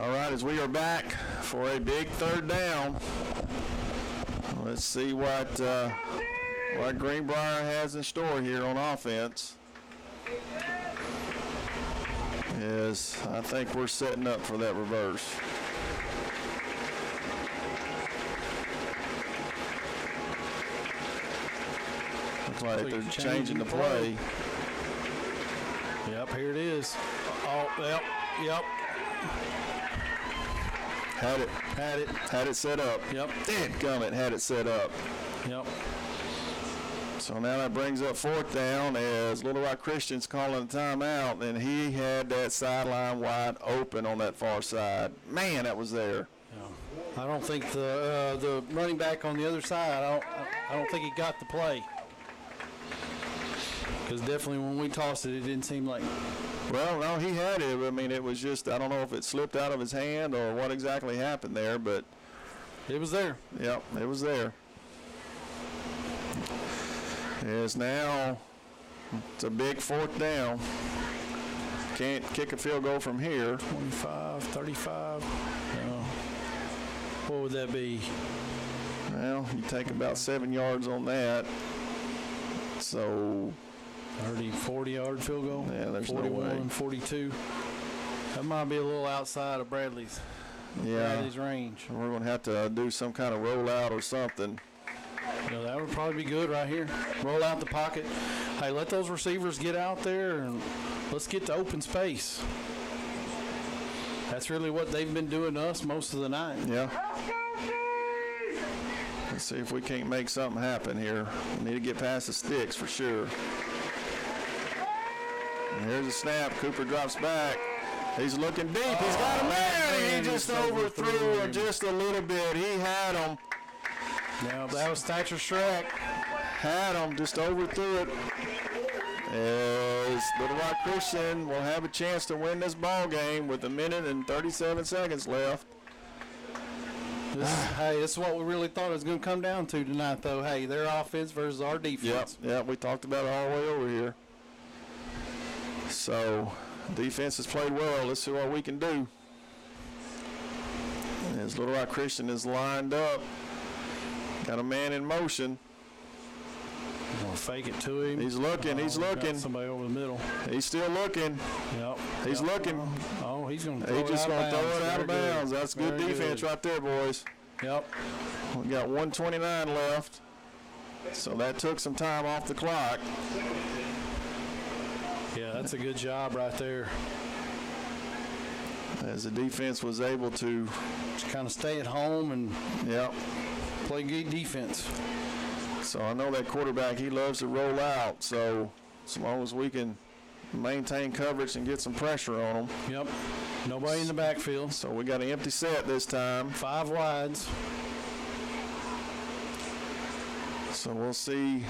All right, as we are back for a big 3rd down, let's see what Greenbrier has in store here on offense. I think we're setting up for that reverse. Looks like they're changing the play. Yep, here it is. Oh, yep. Had it set up. Yep. Dadgummit, had it set up. Yep. So now that brings up 4th down as Little Rock Christian's calling a timeout, and he had that sideline wide open on that far side. Man, that was there. Yeah. I don't think the running back on the other side, I don't think he got the play. Because definitely when we tossed it, it didn't seem like. Well, no, he had it. I mean, it was just, I don't know if it slipped out of his hand or what exactly happened there, but it was there. Yep, it was there. It's a big 4th down. Can't kick a field goal from here. 25, 35. What would that be? Well, you take about 7 yards on that. So 30, 40-yard field goal. Yeah, there's no way. 41, 42. That might be a little outside of Bradley's range. We're going to have to do some kind of rollout or something. That would probably be good right here. Roll out the pocket. Hey, let those receivers get out there and let's get to open space. That's really what they've been doing to us most of the night. Yeah. Let's see if we can't make something happen here. We need to get past the sticks for sure. And here's a snap. Cooper drops back. He's looking deep. He's got him there. He just overthrew him just a little bit. He had him. Yeah, that was Thatcher Schreck. Had him, just overthrew it. As Little Rock Christian will have a chance to win this ball game with 1 minute and 37 seconds left. This is what we really thought it was going to come down to tonight, though. Hey, their offense versus our defense. Yep, we talked about it all the way over here. So, defense has played well. Let's see what we can do. As Little Rock Christian is lined up, got a man in motion. He's going to fake it to him. He's looking, he's looking. Got somebody over the middle. He's still looking. Yep. He's looking. Oh, he's going to throw He's just going to throw it out of bounds. Good. That's good defense right there, boys. Yep. We got 1:29 left. So that took some time off the clock. Yeah, that's a good job right there. As the defense was able to just kind of stay at home and play good defense. So I know that quarterback, he loves to roll out. So as long as we can maintain coverage and get some pressure on him. Yep. Nobody in the backfield. So we got an empty set this time. 5 wides. So we'll see.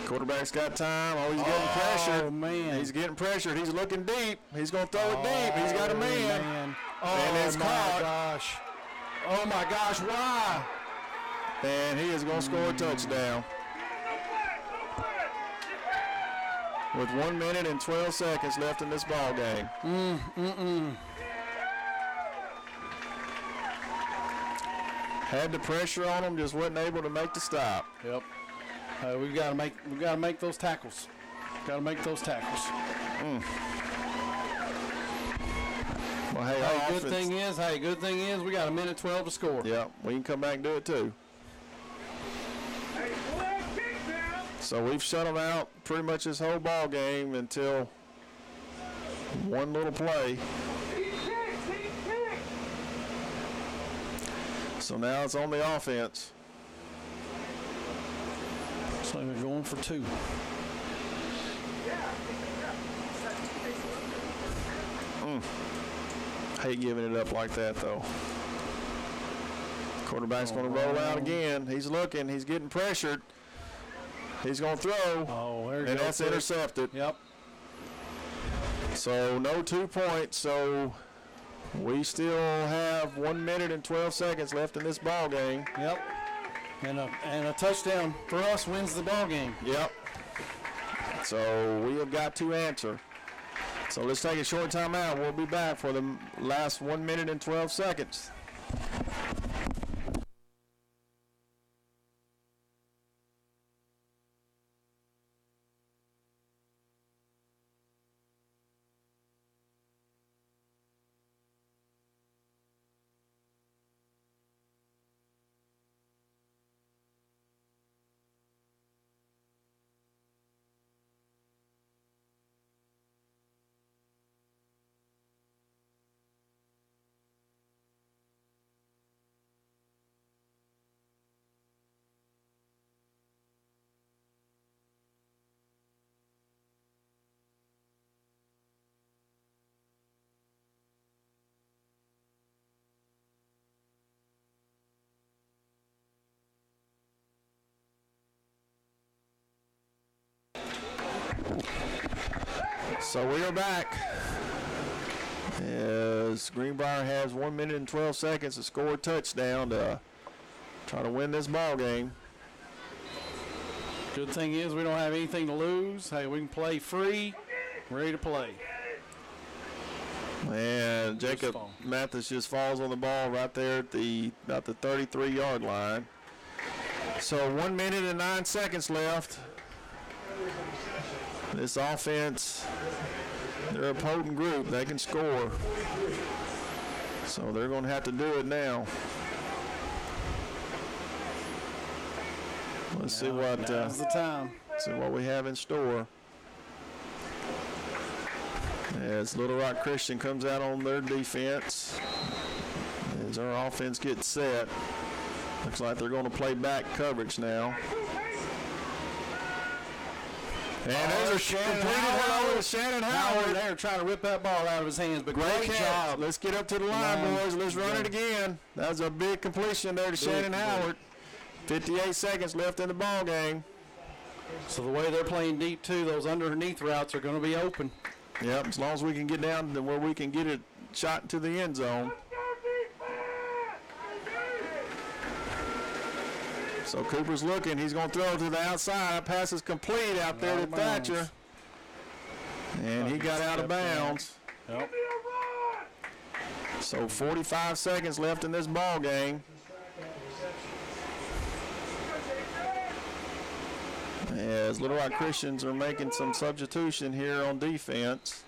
Quarterback's got time. Oh, he's getting pressured. Oh, man. He's getting pressured. He's looking deep. He's going to throw it deep. He's got a man. And it's caught. Gosh. Oh, my gosh. Why? And he is going to score a touchdown. With 1 minute and 12 seconds left in this ball game. Had the pressure on him, just wasn't able to make the stop. Yep. We've got to make those tackles. Got to make those tackles. Well, hey, good thing is, we got 1:12 to score. Yeah, we can come back and do it too. So we've shut them out pretty much this whole ball game until one little play. So now it's on the offense. So they're going for 2. Hate giving it up like that, though. Quarterback's going to roll out again. He's looking. He's getting pressured. He's going to throw. Oh, there you go. And that's intercepted. Yep. So no 2 points. So we still have 1 minute and 12 seconds left in this ball game. Yep. And a touchdown for us wins the ball game. Yep. So we have got to answer. So let's take a short time out. We'll be back for the last 1 minute and 12 seconds. So we are back as Greenbrier has 1 minute and 12 seconds to score a touchdown to try to win this ball game. Good thing is we don't have anything to lose. Hey, we can play free, ready to play. And Jacob Mathis just falls on the ball right there at about the 33-yard line. So 1 minute and 9 seconds left. This offense, they're a potent group. They can score. So they're going to have to do it now. Let's see what now's the time. See what we have in store. As Little Rock Christian comes out on their defense, as our offense gets set, looks like they're going to play back coverage now. And there's a Shannon Howard. Shannon Howard. They're trying to rip that ball out of his hands, but great job. Let's get up to the line, boys. Let's run it again. That was a big completion there to Shannon Howard. 58 seconds left in the ball game. So the way they're playing deep, too, those underneath routes are going to be open. Yep, as long as we can get down to where we can get it shot into the end zone. So Cooper's looking. He's going to throw to the outside. Pass is complete out there to Thatcher. And he got out of bounds. Yep. So 45 seconds left in this ball game. As Little Rock Christians are making some substitution here on defense.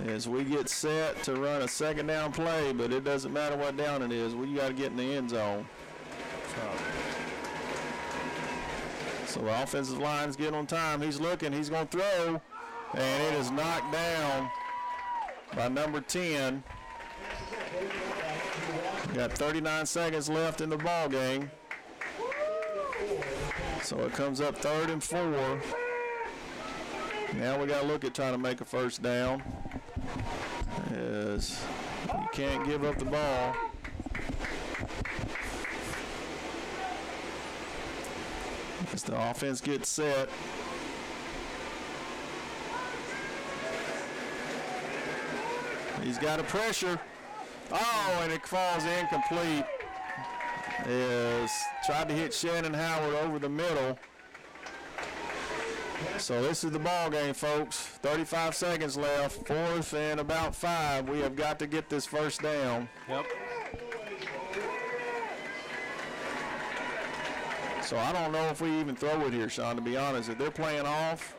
As we get set to run a second down play, but it doesn't matter what down it is. We got to get in the end zone. So the offensive line's getting on time. He's looking. He's going to throw. And it is knocked down by number 10. Got 39 seconds left in the ball game. So it comes up 3rd and 4. Now we got to look at trying to make a first down. As you can't give up the ball. As the offense gets set. He's got a pressure. Oh, and it falls incomplete. Is tried to hit Shannon Howard over the middle. So this is the ball game, folks. 35 seconds left. 4th and about 5. We have got to get this first down. Yep. So I don't know if we even throw it here, Sean, to be honest. If they're playing off.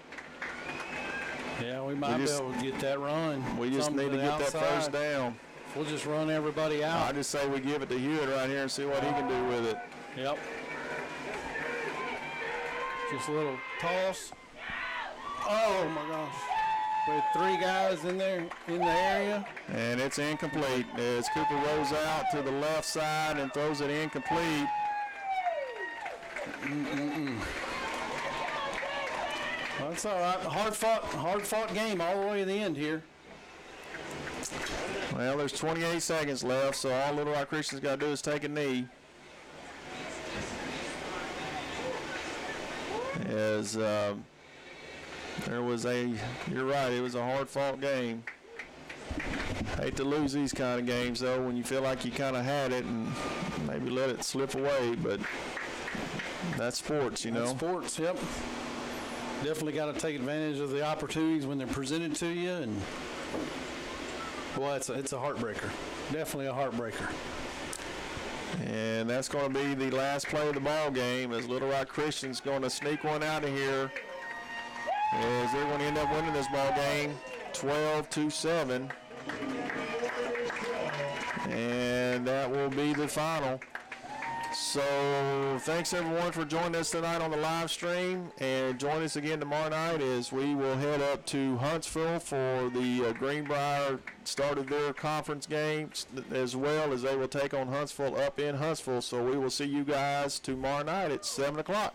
Yeah, we might be able to get that run. We just need to get that first down. We'll just run everybody out. I just say we give it to Hewitt right here and see what he can do with it. Yep. Just a little toss. Oh, my gosh. With 3 guys in there in the area. And it's incomplete as Cooper rolls out to the left side and throws it incomplete. Well, that's all right. Hard fought game all the way to the end here. Well, there's 28 seconds left, so all Little Rock Christian's got to do is take a knee. As there was you're right, it was a hard-fought game. Hate to lose these kind of games, though, when you feel like you kind of had it and maybe let it slip away, but that's sports, you know. That's sports, yep. Definitely got to take advantage of the opportunities when they're presented to you, and well, it's a heartbreaker. Definitely a heartbreaker. And that's going to be the last play of the ball game as Little Rock Christian's going to sneak one out of here as they're going to end up winning this ball game 12-7. And that will be the final. So thanks everyone for joining us tonight on the live stream, and join us again tomorrow night as we will head up to Huntsville for the Greenbrier start of their conference games, as well as they will take on Huntsville up in Huntsville. So we will see you guys tomorrow night at 7 o'clock.